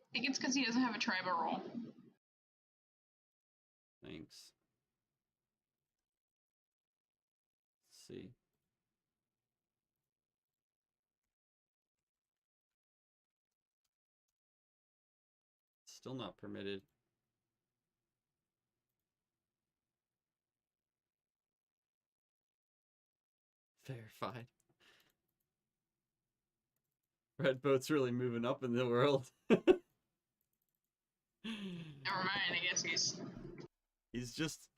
I think it's because he doesn't have a tribal role. Thanks. Let's see. Still not permitted. Verified. Redboat's really moving up in the world. Never mind, I guess He's just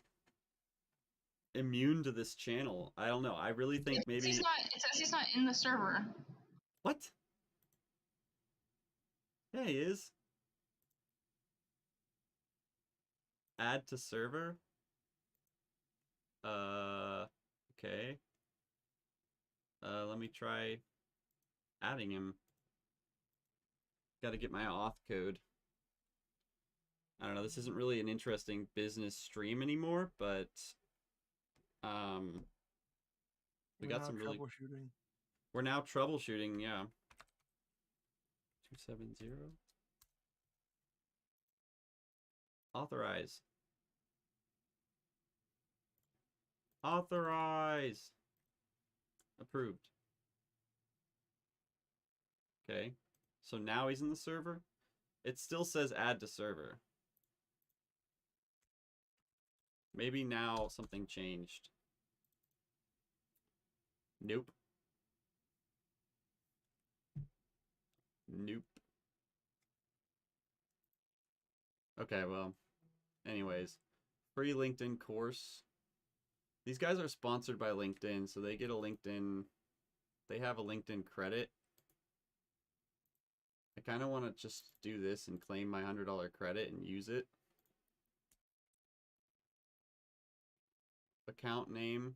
immune to this channel. I don't know. I really think maybe... it says he's not in the server. What? Yeah, he is. Add to server? Okay. Let me try adding him. Gotta get my auth code. I don't know, this isn't really an interesting business stream anymore, but we got some really troubleshooting. We're now troubleshooting, yeah. 270. Authorize. Authorize. Approved. Okay. So now he's in the server. It still says add to server. Maybe now something changed. Nope. Nope. Okay, well, anyways, free LinkedIn course. These guys are sponsored by LinkedIn, so they get a LinkedIn, they have a LinkedIn credit. I kind of want to just do this and claim my $100 credit and use it. Account name.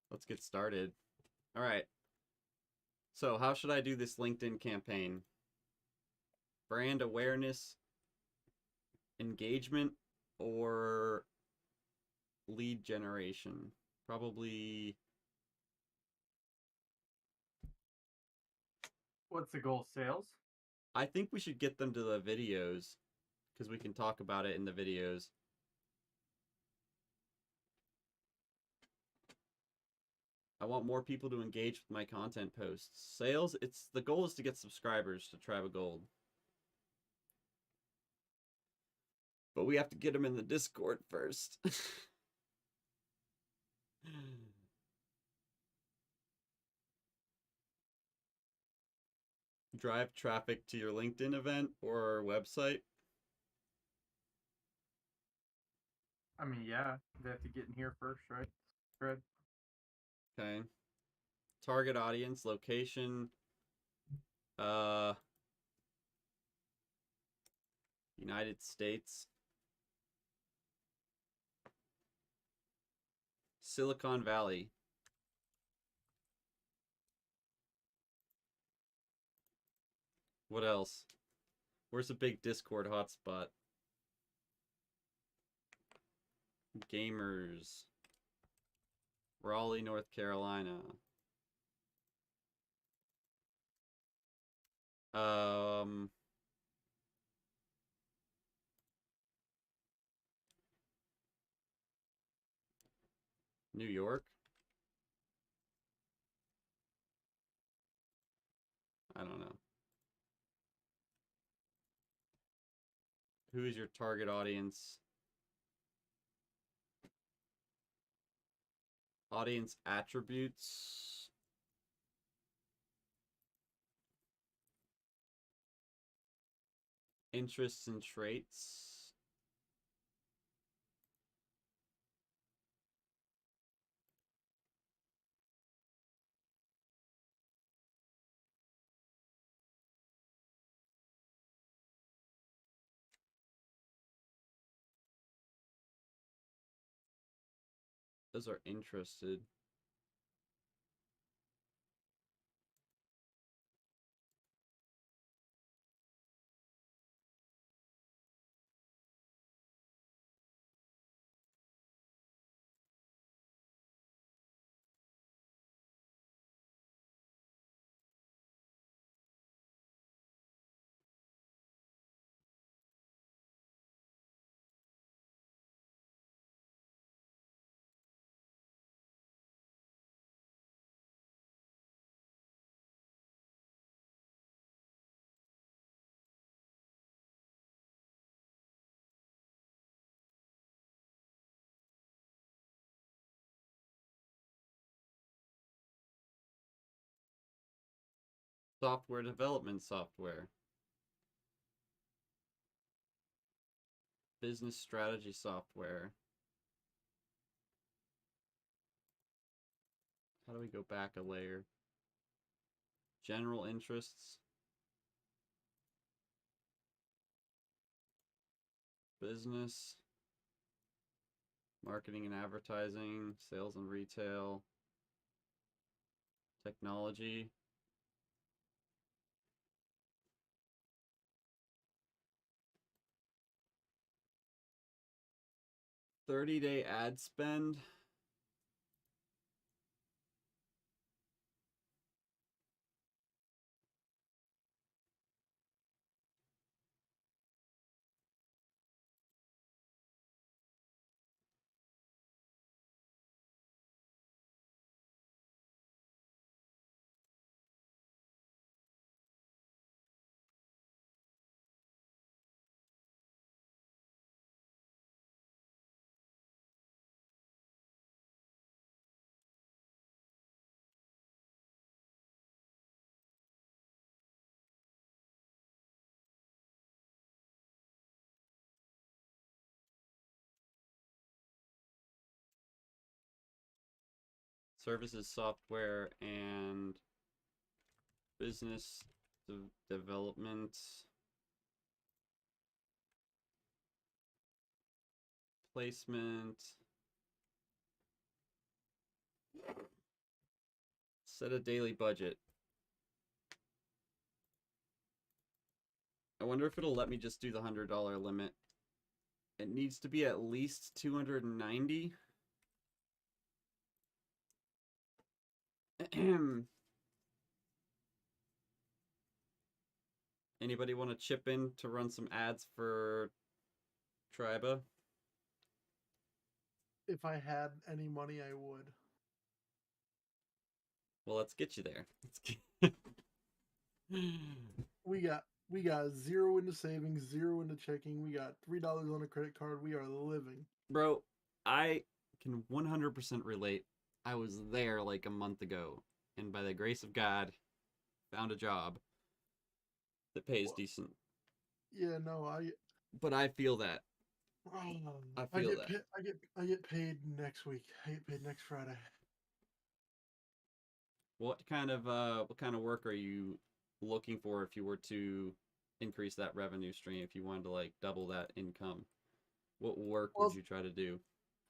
Let's get started. All right. So how should I do this LinkedIn campaign? Brand awareness, engagement, or lead generation? Probably. What's the goal? Sales? I think we should get them to the videos because we can talk about it in the videos. I want more people to engage with my content posts. Sales, the goal is to get subscribers to Tribe of Gold. But we have to get them in the Discord first. Drive traffic to your LinkedIn event or website. I mean, yeah, they have to get in here first, right? Fred? Okay. Target audience, location, United States. Silicon Valley. What else? Where's the big Discord hotspot? Gamers. Raleigh, North Carolina. New York? I don't know. Who is your target audience? Audience attributes. Interests and traits. Those are interested. Software development software. Business strategy software. How do we go back a layer? General interests. Business. Marketing and advertising. Sales and retail. Technology. $30-day ad spend. Services, software, and business development. Placement. Set a daily budget. I wonder if it'll let me just do the $100 limit. It needs to be at least 290. Anybody want to chip in to run some ads for Triba? If I had any money, I would. Well, let's get you there. We got We got 0 into savings, 0 into checking. We got $3 on a credit card. We are living. Bro, I can 100% relate. I was there like a month ago, and by the grace of God, found a job that pays Well, decent. Yeah, no, But I feel that. I feel get that. I get paid next week. I get paid next Friday. What kind of work are you looking for if you were to increase that revenue stream, if you wanted to like double that income? What work would Well, you try to do?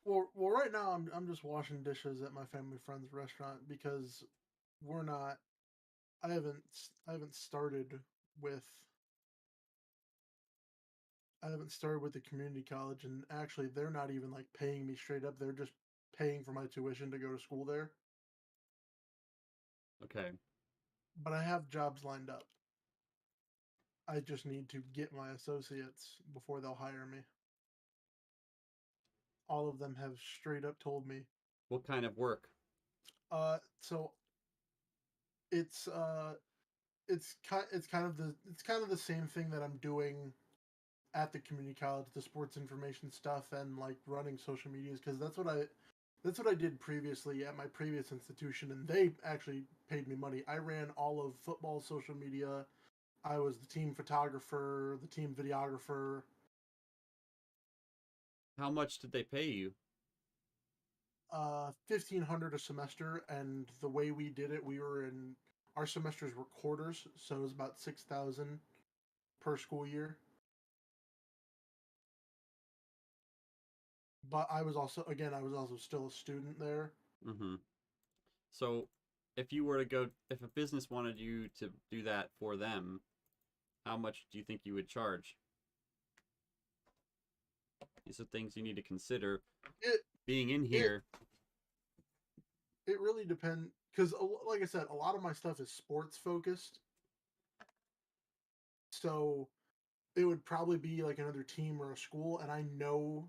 well, right now I'm just washing dishes at my family friend's restaurant because we're not. I haven't started with I haven't started with the community college, and actually they're not even like paying me straight up. They're just paying for my tuition to go to school there. Okay. But I have jobs lined up. I just need to get my associates before they'll hire me. All of them have straight up told me. What kind of work? So it's it's kind of the same thing that I'm doing at the community college, the sports information stuff and like running social medias, because that's what I did previously at my previous institution, and they actually paid me money. I ran all of football social media. I was the team photographer, the team videographer. How much did they pay you? 1,500 a semester, and the way we did it, our semesters were quarters, so it was about 6,000 per school year. But I was also still a student there. Mm-hmm. So, if a business wanted you to do that for them, how much do you think you would charge? These are things you need to consider. Being in here. It really depends, because like I said, a lot of my stuff is sports focused. So it would probably be like another team or a school, and I know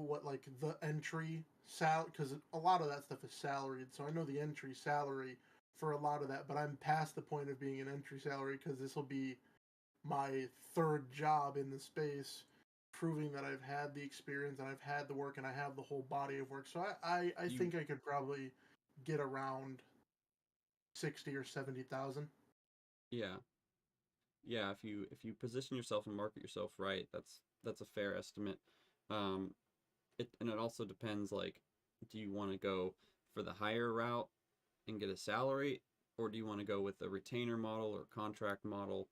what like the entry sal because a lot of that stuff is salaried, so I know the entry salary for a lot of that, but I'm past the point of being an entry salary because this will be my third job in the space, proving that I've had the experience and I've had the work and I have the whole body of work. So I think I could probably get around 60 or 70,000. Yeah. Yeah, if you position yourself and market yourself right, that's a fair estimate. Um, it also depends, like, do you want to go for the higher route and get a salary, or do you want to go with a retainer model or contract model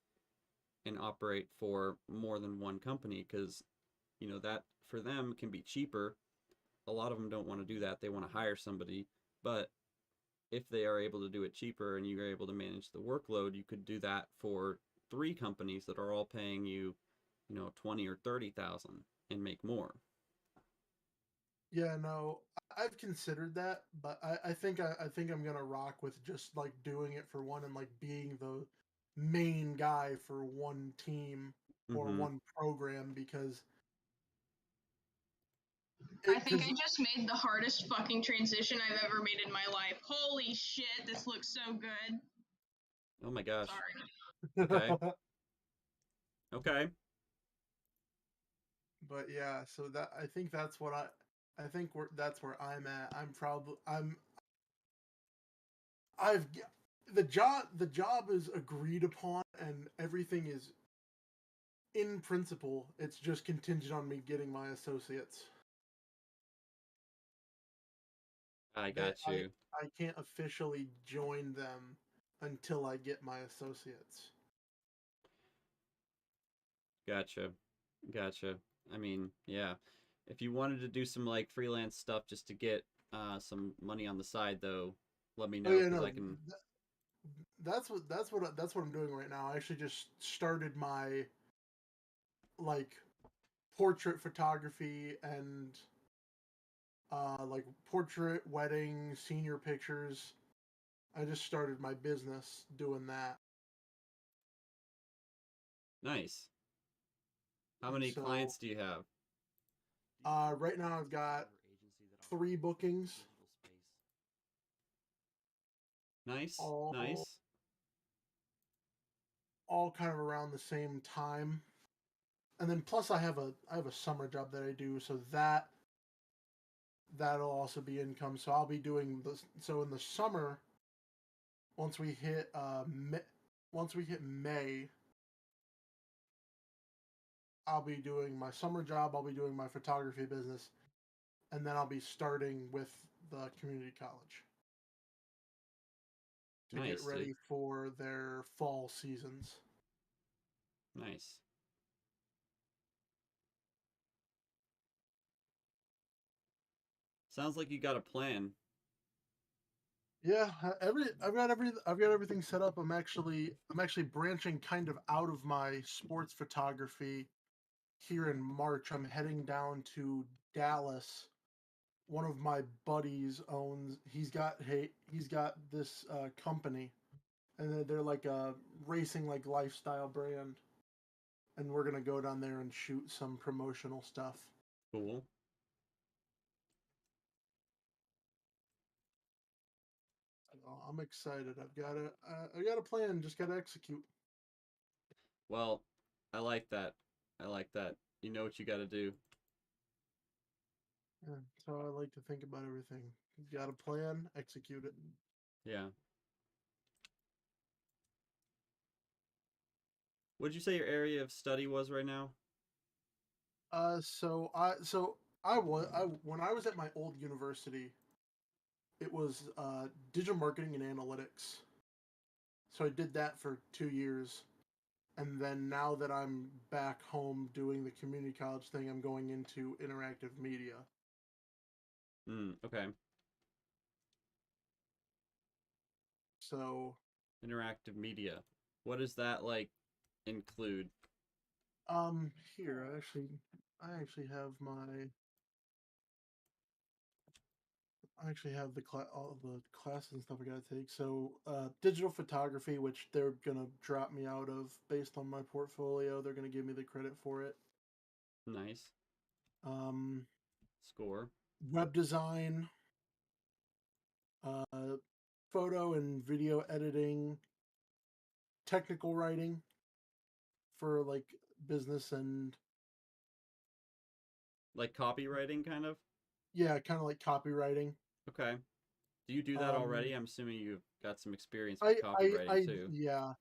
and operate for more than one company? Because that for them can be cheaper. A lot of them don't want to do that. They want to hire somebody, but if they are able to do it cheaper and you're able to manage the workload, you could do that for three companies that are all paying you, 20 or 30,000 and make more. Yeah, no, I've considered that, but I think I'm gonna rock with just like doing it for one and like being the main guy for one team or Mm-hmm. one program because I think I just made the hardest fucking transition I've ever made in my life. Holy shit, this looks so good. Oh my gosh. Sorry. Okay. Okay. But yeah, so that I think that's what that's where I'm at. I've the job is agreed upon and everything is in principle. It's just contingent on me getting my associates. I got you. I can't officially join them until I get my associates. Gotcha. Gotcha. I mean, yeah. If you wanted to do some like freelance stuff just to get some money on the side, though, let me know Oh yeah, because no, I can. that's what I'm doing right now. I actually just started my like portrait photography and like portrait, wedding, senior pictures. I just started my business doing that. Nice. How And many so clients do you have? right now I've got 3 bookings. Nice. all Nice. all kind of around the same time. And then plus I have a summer job that I do, so that'll also be income. So I'll be doing this. So in the summer, once we hit May, I'll be doing my summer job. I'll be doing my photography business, and then I'll be starting with the community college to get Nice, dude. ready for their fall seasons. Nice. Sounds like you got a plan. Yeah, I've got everything set up. I'm actually branching kind of out of my sports photography here in March. I'm heading down to Dallas. One of my buddies owns. He's got this company, and they're like a racing like lifestyle brand, and we're gonna go down there and shoot some promotional stuff. Cool. I'm excited. I got a plan. Just got to execute. Well, I like that. I like that. You know what you got to do. Yeah, that's how I like to think about everything. You got a plan, execute it. Yeah. What'd you say your area of study was right now? When I was at my old university, it was digital marketing and analytics. So I did that for 2 years, and then now that I'm back home doing the community college thing, I'm going into interactive media. Okay. So Interactive media. What does that like include? here I actually have all the classes and stuff I gotta take. So digital photography, which they're gonna drop me out of based on my portfolio. They're gonna give me the credit for it. Nice. Um, Score. web design, uh, photo and video editing, technical writing for like business and Like copywriting, kind of? yeah, kind of like copywriting. Okay. Do you do that already? I'm assuming you've got some experience I with copywriting too. yeah,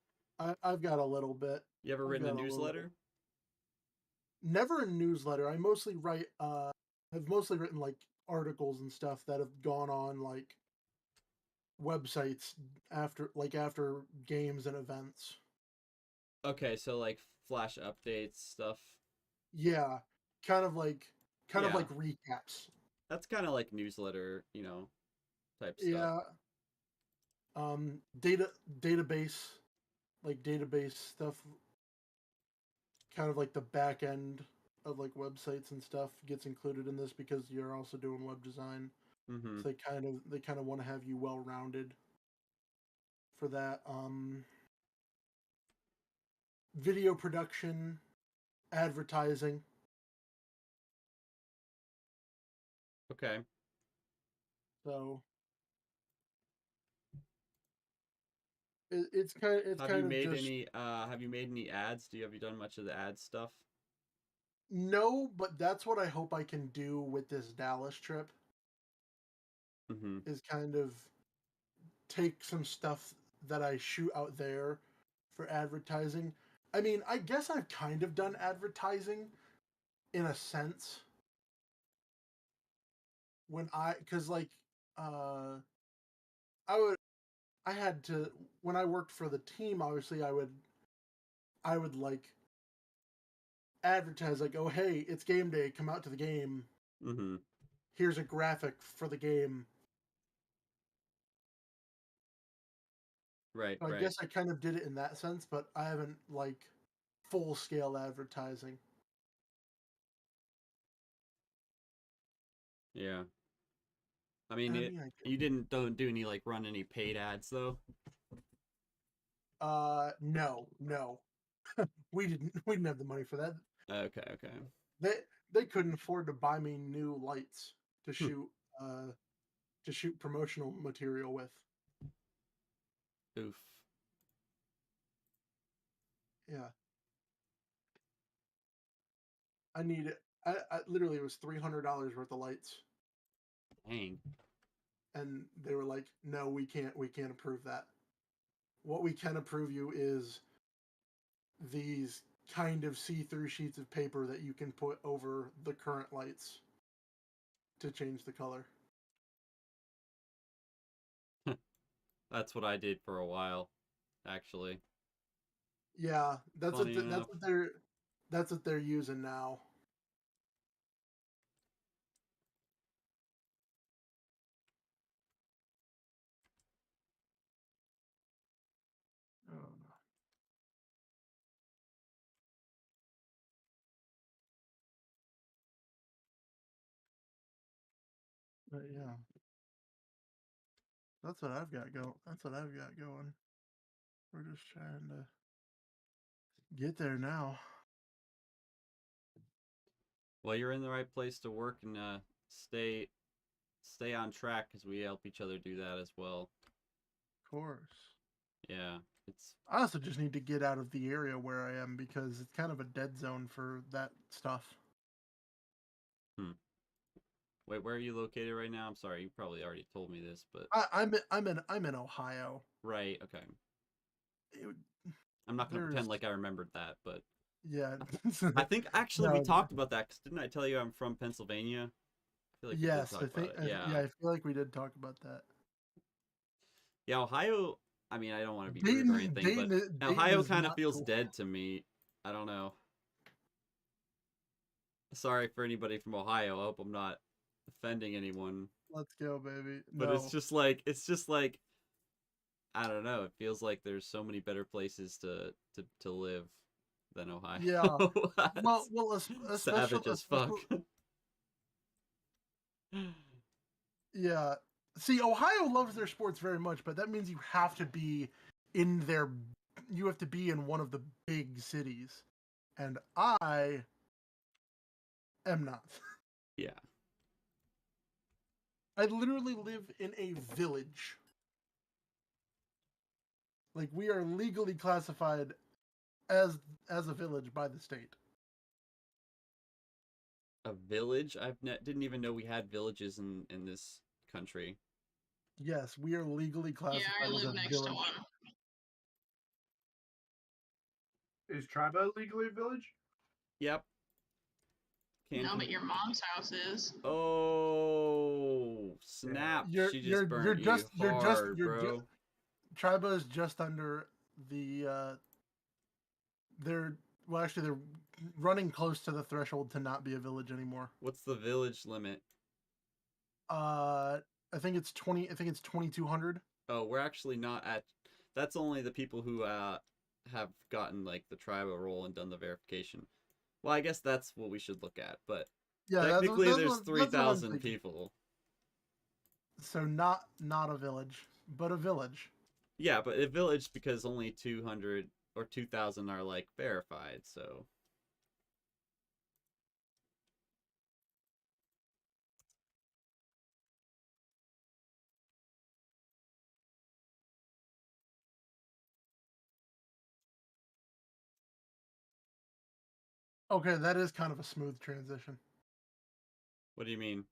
I've got a little bit. You ever I've written a got little newsletter? bit. Never a newsletter. I mostly write. I've mostly written like articles and stuff that have gone on like websites after games and events. Okay, so like flash updates stuff. Yeah, kind of like Yeah. recaps. That's kind of like newsletter, type stuff. Yeah. Database, like database stuff. Kind of like the back end of like websites and stuff gets included in this because you're also doing web design. Mm-hmm. So they kind of want to have you well rounded for that. Video production, advertising. Okay. So it's kind of Have you made any ads? Have you done much of the ad stuff? No, but that's what I hope I can do with this Dallas trip. Mm-hmm. Is kind of take some stuff that I shoot out there for advertising. I mean, I guess I've kind of done advertising in a sense. When I when I worked for the team, obviously I would like advertise like, oh hey, it's game day, come out to the game. Mm-hmm. Here's a graphic for the game. Right, So I right. guess I kind of did it in that sense, but I haven't like full scale advertising. Yeah. I mean, you don't do any like run any paid ads though. No. We didn't have the money for that. Okay. They couldn't afford to buy me new lights to shoot promotional material with. Oof. Yeah. I need it. I literally, it was $300 worth of lights, Dang. and they were like, "No, we can't approve that. What we can approve you is these kind of see-through sheets of paper that you can put over the current lights to change the color." That's what I did for a while, actually. Yeah, that's Funny that's enough. what they're using now. Oh no. But yeah, that's what I've got going. That's what I've got going. We're just trying to get there now. Well, you're in the right place to work and stay on track because we help each other do that as well. Of course. Yeah, it's I also just need to get out of the area where I am because it's kind of a dead zone for that stuff. Wait, where are you located right now? I'm sorry, you probably already told me this, but I'm in Ohio. right, okay. It- I'm not gonna pretend there's- like I remembered that, but Yeah. I think actually we No. talked about that. 'Cause didn't I tell you I'm from Pennsylvania? I feel like we did Yes, talk I about think. it. Yeah. Yeah, I feel like we did talk about that. Yeah, Ohio. I mean, I don't want to be rude or anything, but Dayton Ohio is kind of not feels cool. dead to me. I don't know. Sorry for anybody from Ohio. I hope I'm not offending anyone. Let's go, baby. But No. it's just like I don't know. It feels like there's so many better places to live than Ohio. Yeah. That's well, savage as fuck. Yeah. See, Ohio loves their sports very much, but that means you have to be in their. You have to be in one of the big cities, and I am not. Yeah. I literally live in a village. Like, we are legally classified as a village by the state. A village? Didn't even know we had villages in this country. Yes, we are legally classified Yeah, I as a live next village. to one. Is Tribo legally a village? Yep. No, but your mom's house is. Oh, snap. You're- She just you're- burnt you're you just- you're just- hard, you're bro. ju- Triba is just under the. They're running close to the threshold to not be a village anymore. What's the village limit? I think it's 20. I think it's 2,200. Oh, we're actually not at. That's only the people who have gotten like the tribal role and done the verification. Well, I guess that's what we should look at, but Yeah, technically that's there's what I'm 3,000 thinking. people. So not a village, but a village. Yeah, but a village because only 200 or 2,000 are like verified, so. Okay, that is kind of a smooth transition. What do you mean?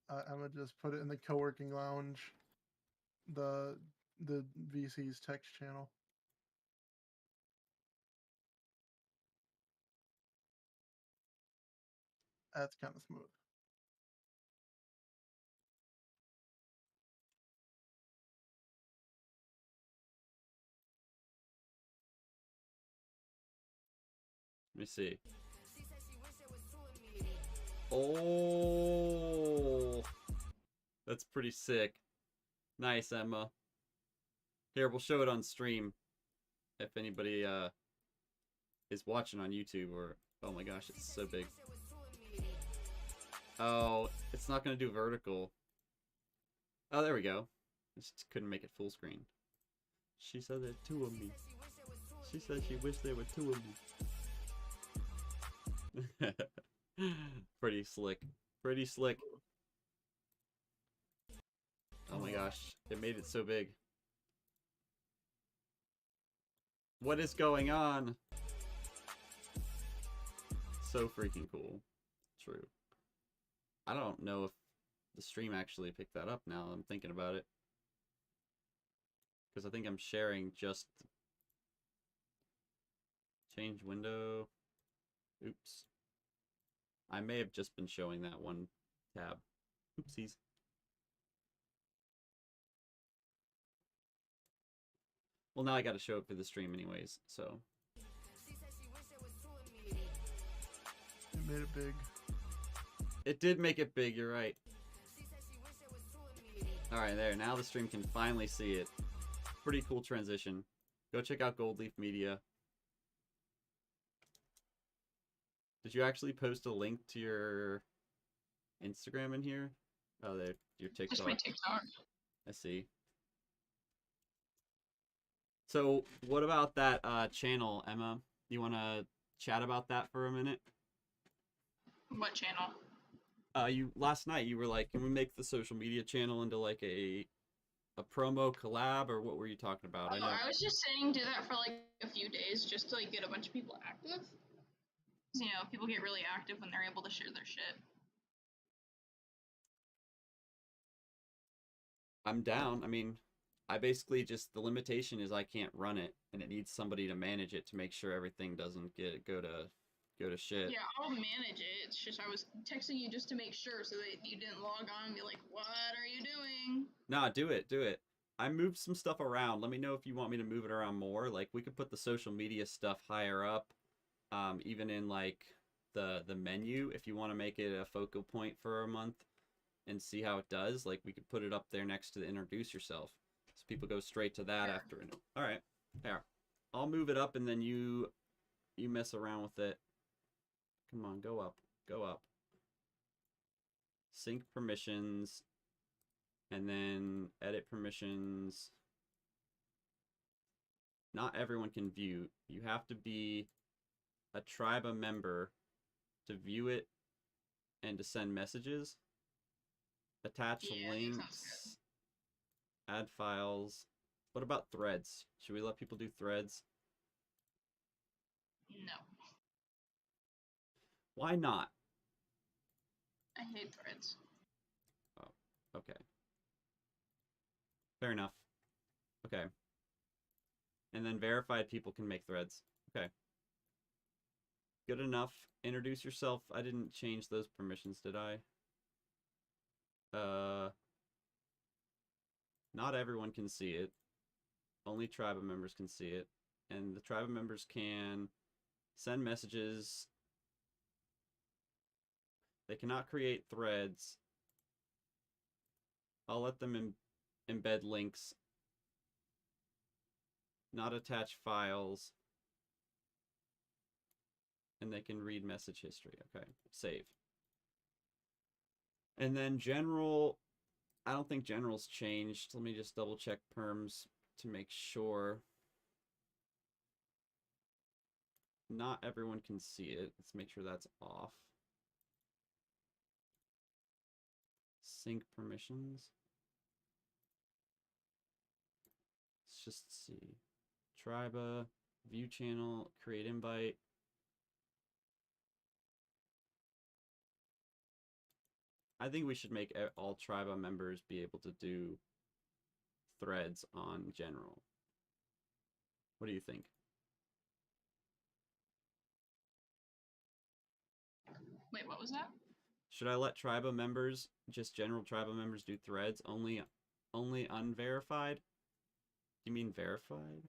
I'm gonna just put it in the co-working lounge, the VC's text channel. That's kind of smooth. Let me see. Oh, that's pretty sick. Nice, Emma. Here, we'll show it on stream. If anybody is watching on YouTube or oh my gosh, it's so big. Oh, it's not gonna do vertical. Oh, there we go. Just couldn't make it full screen. She said there are two of me. She said she wished there were two of me. Pretty slick. Pretty slick. Oh my gosh, it made it so big. What is going on? So freaking cool. True. I don't know if the stream actually picked that up now I'm thinking about it. Because I think I'm sharing just... Change window. Oops. I may have just been showing that one tab. Oopsies. Well, now I gotta show it for the stream anyways, so... It made it big. It did make it big, you're right. Alright, there. Now the stream can finally see it. Pretty cool transition. Go check out Gold Leaf Media. Did you actually post a link to your Instagram in here? Oh, there. Your TikTok. Just my TikTok. I see. So, what about that channel, Emma? You want to chat about that for a minute? What channel? You last night you were like, can we make the social media channel into like a promo collab, or what were you talking about? Oh, I was just saying do that for like a few days just to like get a bunch of people active. You know, people get really active when they're able to share their shit. I'm down. I mean, I basically just, the limitation is I can't run it, and it needs somebody to manage it to make sure everything doesn't go to shit. Yeah, I'll manage it. It's just I was texting you just to make sure so that you didn't log on and be like, what are you doing? Nah, do it. I moved some stuff around. Let me know if you want me to move it around more. Like, we could put the social media stuff higher up, even in like the menu, if you want to make it a focal point for a month and see how it does. Like, we could put it up there next to the introduce yourself, so people go straight to that after. All right, there. I'll move it up, and then you mess around with it. Come on, go up, go up. Sync permissions, and then edit permissions. Not everyone can view. You have to be a Triba member to view it and to send messages. Attach links. Add files. What about threads? Should we let people do threads? No. Why not? I hate threads. Oh, okay. Fair enough. Okay. And then verified people can make threads. Okay. Good enough. Introduce yourself. I didn't change those permissions, did I? Not everyone can see it. Only Tribe members can see it. And the Tribe members can send messages. They cannot create threads. I'll let them embed links. Not attach files. And they can read message history. Okay, save. And then general, I don't think general's changed. Let me just double check perms to make sure. Not everyone can see it. Let's make sure that's off. Sync permissions. Let's just see. Triba, view channel, create invite. I think we should make all Triba members be able to do threads on general. What do you think? Wait, what was that? Should I let Triba members, just general Triba members, do threads only unverified? You mean verified?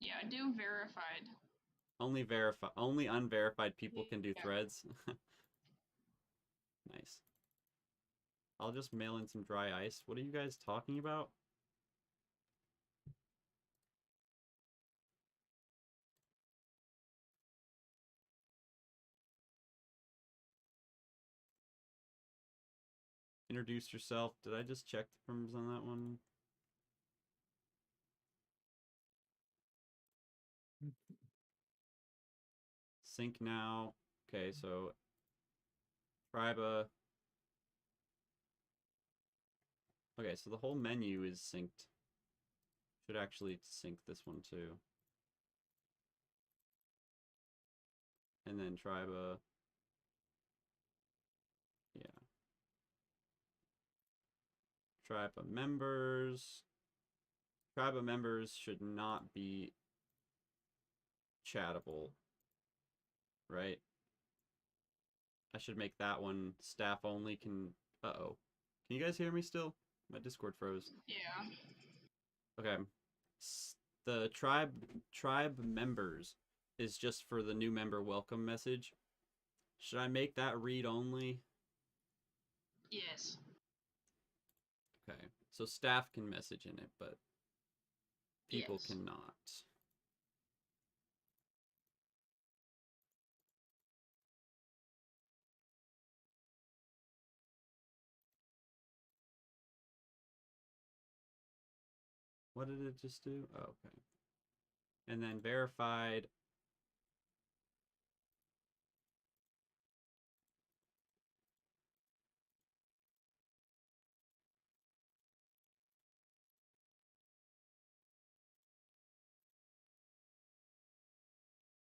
Yeah, do verified. Only unverified people can do threads. Nice. I'll just mail in some dry ice. What are you guys talking about? Introduce yourself. Did I just check the perms on that one? Sync now. Okay, so Triba. Okay, so the whole menu is synced. Should actually sync this one too. And then Triba. Yeah. Triba members. Triba members should not be chattable, right? I should make that one staff only. Uh-oh. Can you guys hear me still? My Discord froze. Yeah. Okay. The tribe members is just for the new member welcome message. Should I make that read only? Yes. Okay. So staff can message in it, but people Yes. cannot. What did it just do? Oh, okay. And then verified.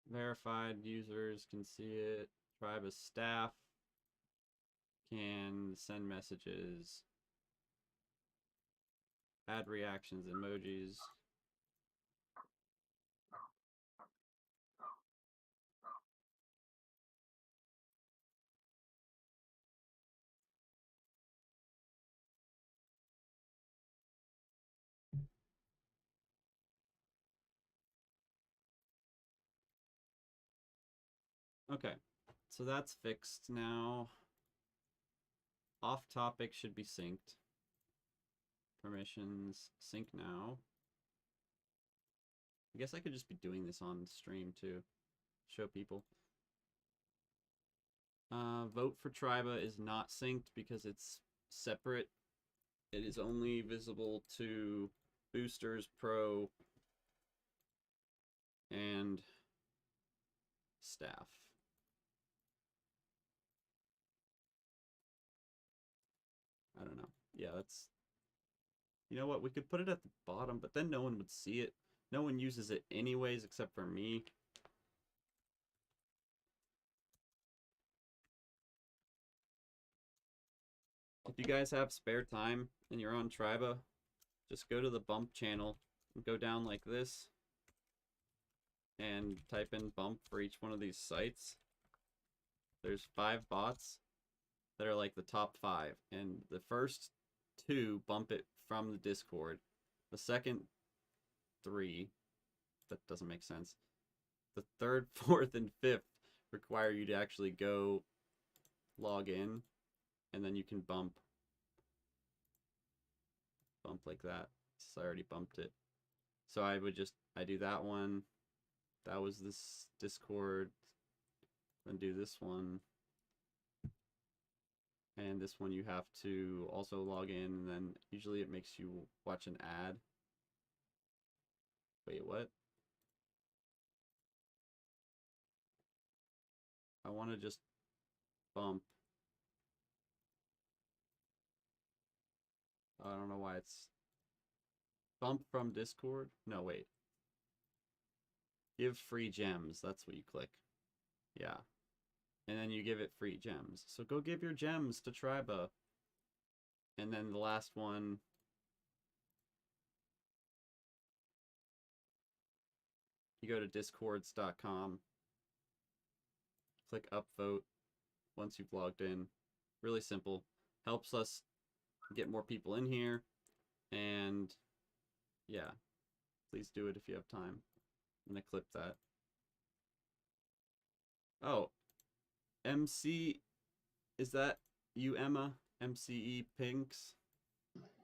Verified users can see it. Tribe staff can send messages, add reactions, emojis. Okay, so that's fixed now. Off topic should be synced. Permissions, sync now. I guess I could just be doing this on stream too. Show people. Vote for Triba is not synced because it's separate. It is only visible to boosters, pro, and staff. I don't know. Yeah, that's... You know what? We could put it at the bottom, but then no one would see it. No one uses it anyways except for me. If you guys have spare time and you're on Triba, just go to the bump channel and go down like this and type in bump for each one of these sites. There's 5 bots that are like the top 5, and the first 2 bump it from the Discord. The second 3, that doesn't make sense. The 3rd, 4th, and 5th require you to actually go log in, and then you can bump like that. So I already bumped it. So I do that one. That was this Discord. Then do this one. And this one you have to also log in, and then usually it makes you watch an ad. Wait, what? I want to just bump. I don't know why it's bump from Discord. No, wait. Give free gems. That's what you click. Yeah. And then you give it free gems. So go give your gems to Triba. And then the last one. You go to discords.com. Click upvote once you've logged in. Really simple. Helps us get more people in here. And yeah, please do it if you have time. I'm going to clip that. Oh, MC, is that you, Emma? MCE Pinks?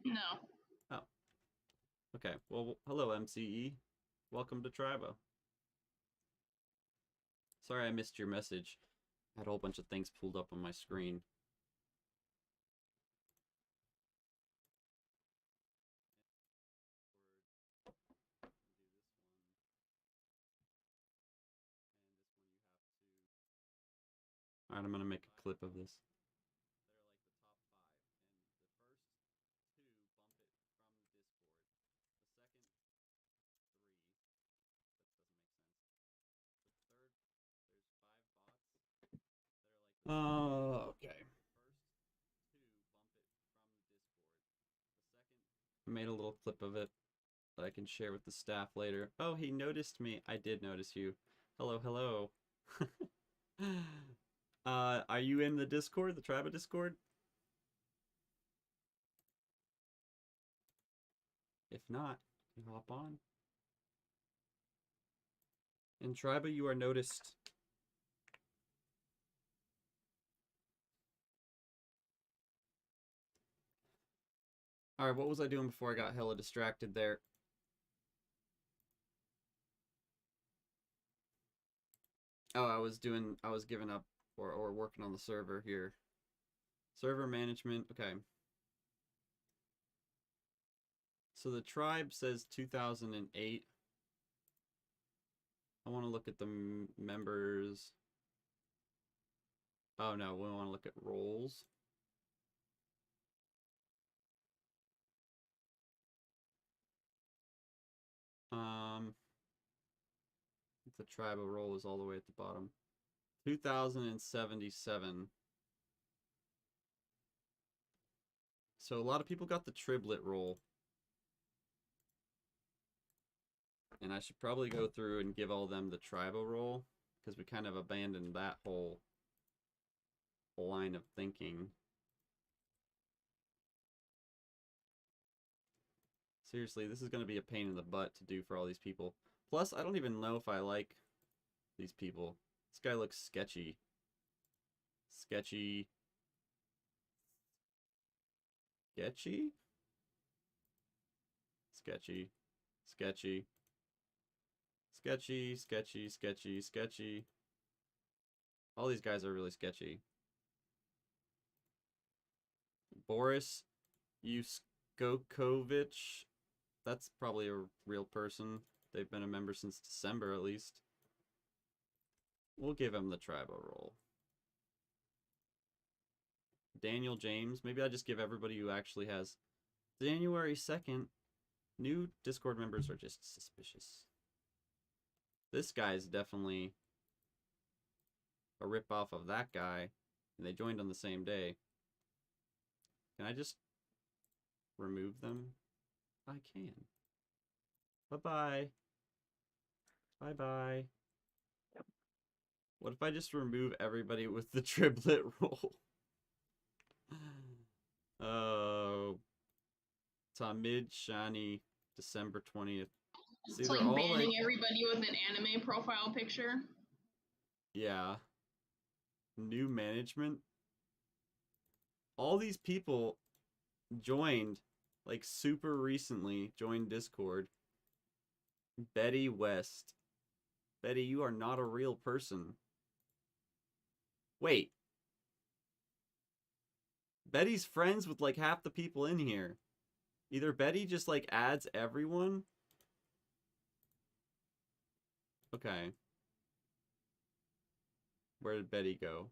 No. Oh. Okay, well, hello, MCE. Welcome to Triba. Sorry I missed your message. I had a whole bunch of things pulled up on my screen. Alright, I'm gonna make a clip of this. Okay. I made a little clip of it that I can share with the staff later. Oh, he noticed me. I did notice you. Hello, hello. Are you in the Discord, the Triba Discord? If not, you hop on. In Triba, you are noticed. Alright, what was I doing before I got hella distracted there? Oh, I was giving up or working on the server here. Server management, okay. So the tribe says 2008. I want to look at the members. Oh no, we want to look at roles. The tribal role is all the way at the bottom. 2077. So a lot of people got the triplet role. And I should probably go through and give all them the tribal role, because we kind of abandoned that whole line of thinking. Seriously, this is going to be a pain in the butt to do for all these people. Plus, I don't even know if I like these people. This guy looks sketchy. Sketchy. Sketchy? Sketchy. Sketchy. Sketchy, sketchy, sketchy, sketchy. All these guys are really sketchy. Boris Yuskokovic. That's probably a real person. They've been a member since December at least. We'll give him the tribal role. Daniel James. Maybe I just give everybody who actually has January 2nd. New Discord members are just suspicious. This guy's definitely a ripoff of that guy. And they joined on the same day. Can I just remove them? I can. Bye-bye. Bye-bye. What if I just remove everybody with the triplet role? Oh. Tamid Shani, December 20th. It's like banning everybody with an anime profile picture. Yeah. New management. All these people joined, like, super recently, joined Discord. Betty West. Betty, you are not a real person. Wait. Betty's friends with, like, half the people in here. Either Betty just, like, adds everyone. Okay. Where did Betty go?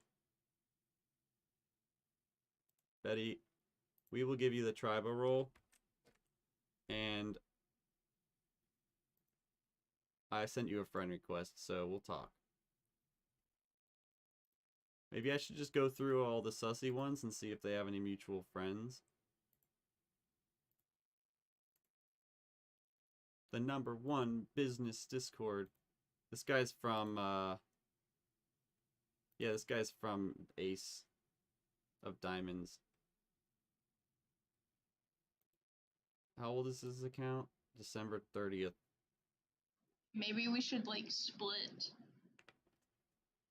Betty, we will give you the tribal role. And I sent you a friend request, so we'll talk. Maybe I should just go through all the sussy ones and see if they have any mutual friends. The #1 business Discord. This guy's from, yeah, this guy's from Ace of Diamonds. How old is his account? December 30th. Maybe we should, like, split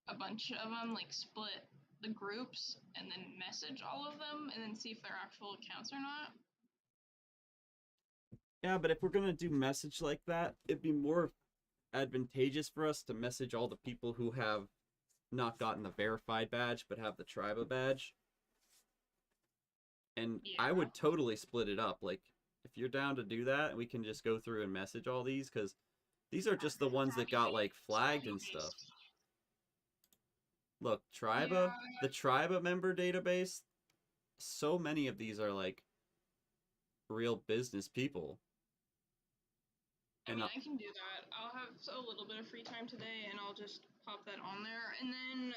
a bunch of them, like, split the groups and then message all of them and then see if they're actual accounts or not. Yeah, but if we're gonna do message like that, it'd be more advantageous for us to message all the people who have not gotten the verified badge but have the Triba badge. And yeah. I would totally split it up. Like, if you're down to do that, we can just go through and message all these, because these are just the ones that got, like, flagged and stuff. Look, Triba, yeah. The Triba member database, so many of these are, like, real business people. I mean, I can do that. I'll have a little bit of free time today, and I'll just pop that on there. And then,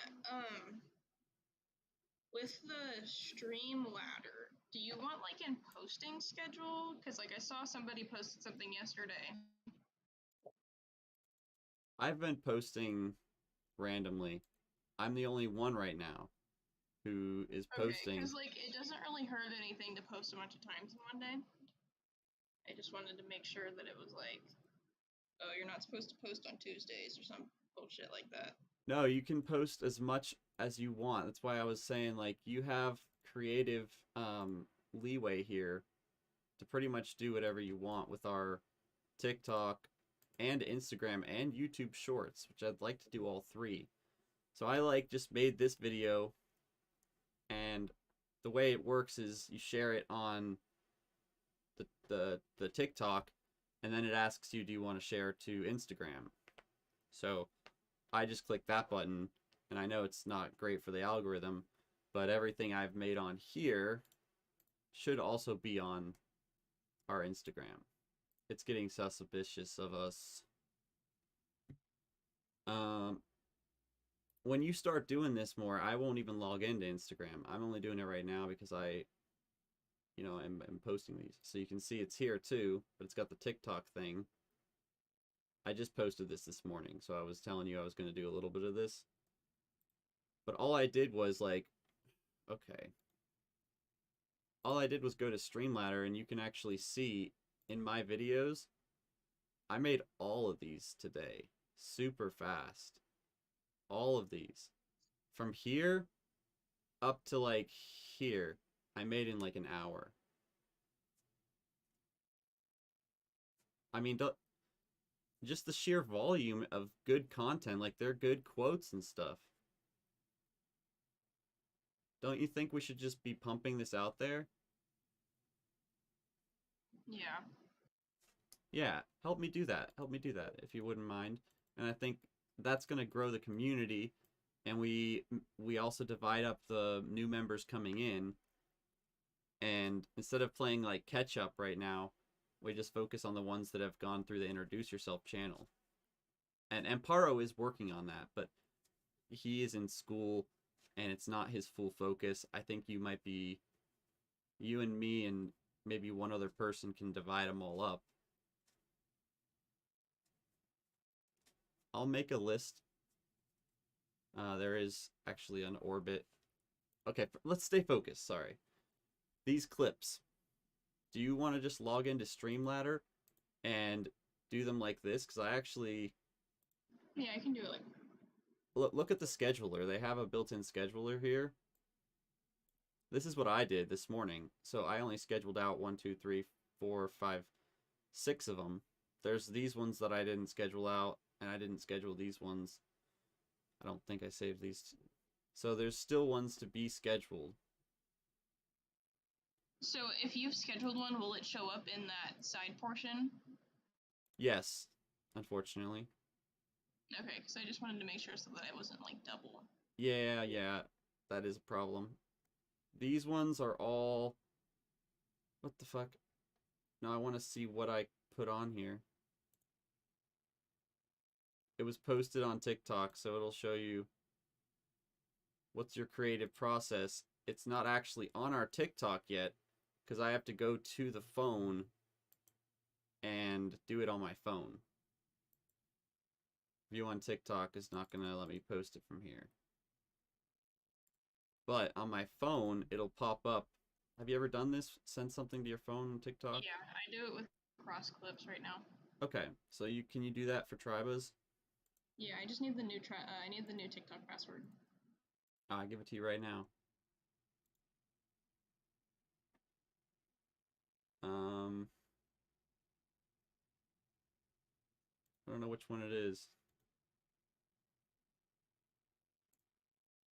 with the stream ladder, do you want like in posting schedule? Because like I saw somebody posted something yesterday. I've been posting randomly. I'm the only one right now who is posting. Because like it doesn't really hurt anything to post a bunch of times in one day. I just wanted to make sure that it was like, oh, you're not supposed to post on Tuesdays or some bullshit like that. No, you can post as much as you want. That's why I was saying, like, you have creative leeway here to pretty much do whatever you want with our TikTok and Instagram and YouTube Shorts, which I'd like to do all three. So I like just made this video, and the way it works is you share it on the TikTok, and then it asks you, do you want to share to Instagram? So I just click that button, and I know it's not great for the algorithm, but everything I've made on here should also be on our Instagram. It's getting suspicious of us. When you start doing this more, I won't even log into Instagram. I'm only doing it right now because I, am posting these. So you can see it's here too, but it's got the TikTok thing. I just posted this morning, so I was telling you I was going to do a little bit of this. But all I did was like, okay. All I did was go to Streamladder, and you can actually see in my videos, I made all of these today. Super fast. All of these. From here up to like here, I made in like an hour. I mean, just the sheer volume of good content, like they're good quotes and stuff. Don't you think we should just be pumping this out there? Yeah. Yeah, help me do that. Help me do that, if you wouldn't mind. And I think that's going to grow the community, and we also divide up the new members coming in. And instead of playing like catch up right now, we just focus on the ones that have gone through the Introduce Yourself channel. And Amparo is working on that, but he is in school, and it's not his full focus. I think you and me and maybe one other person can divide them all up. I'll make a list. There is actually an Orbit. Okay, let's stay focused, sorry. These clips. Do you want to just log into Streamladder and do them like this? Because I actually... Yeah, I can do it like... Look at the scheduler. They have a built-in scheduler here. This is what I did this morning. So I only scheduled out 1, 2, 3, 4, 5, 6 of them. There's these ones that I didn't schedule out, and I didn't schedule these ones. I don't think I saved these. So there's still ones to be scheduled. So if you've scheduled one, will it show up in that side portion? Yes, unfortunately. Okay, because I just wanted to make sure so that it wasn't like double. Yeah, that is a problem. These ones are all... What the fuck? No, I want to see what I put on here. It was posted on TikTok, so it'll show you what's your creative process. It's not actually on our TikTok yet, because I have to go to the phone and do it on my phone. View on TikTok is not going to let me post it from here. But on my phone, it'll pop up. Have you ever done this? Send something to your phone on TikTok? Yeah, I do it with cross clips right now. Okay, so can you do that for Tribas? Yeah, I just need the new I need the new TikTok password. I'll give it to you right now. I don't know which one it is.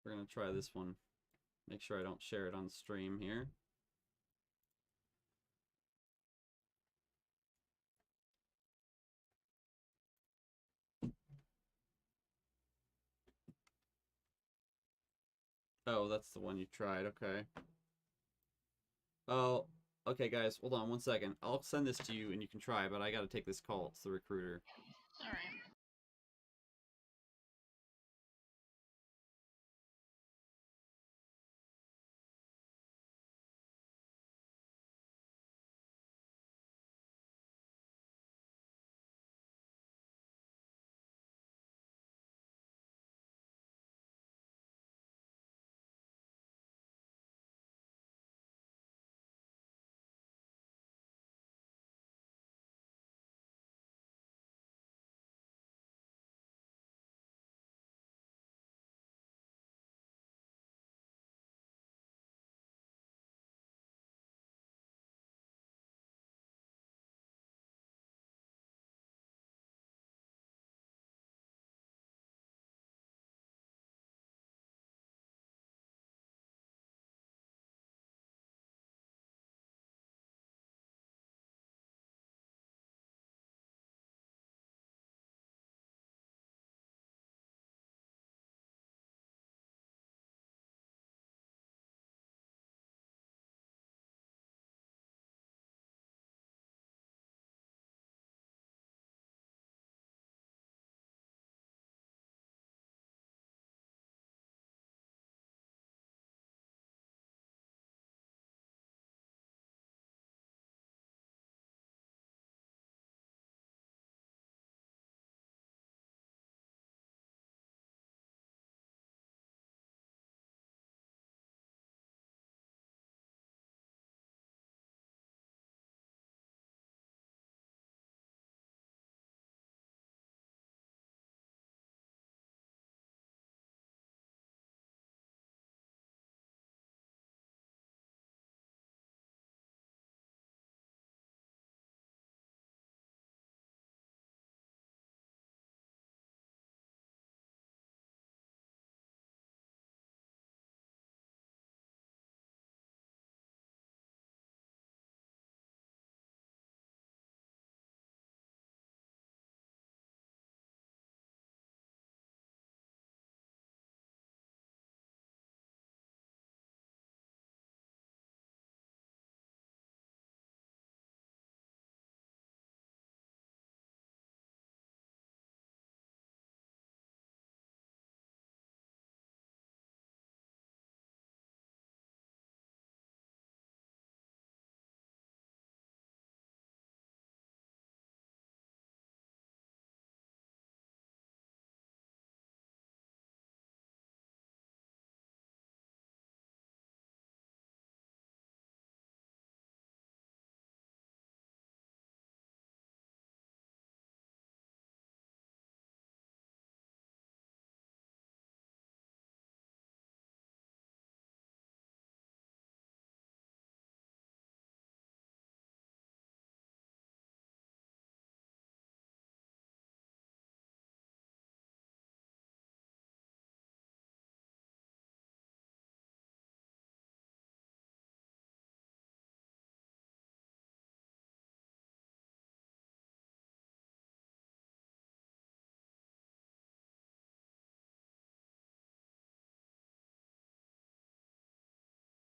We're gonna try this one. Make sure I don't share it on stream here. Oh, that's the one you tried, okay. Oh, okay guys, hold on one second. I'll send this to you and you can try, but I gotta take this call. It's the recruiter. Alright.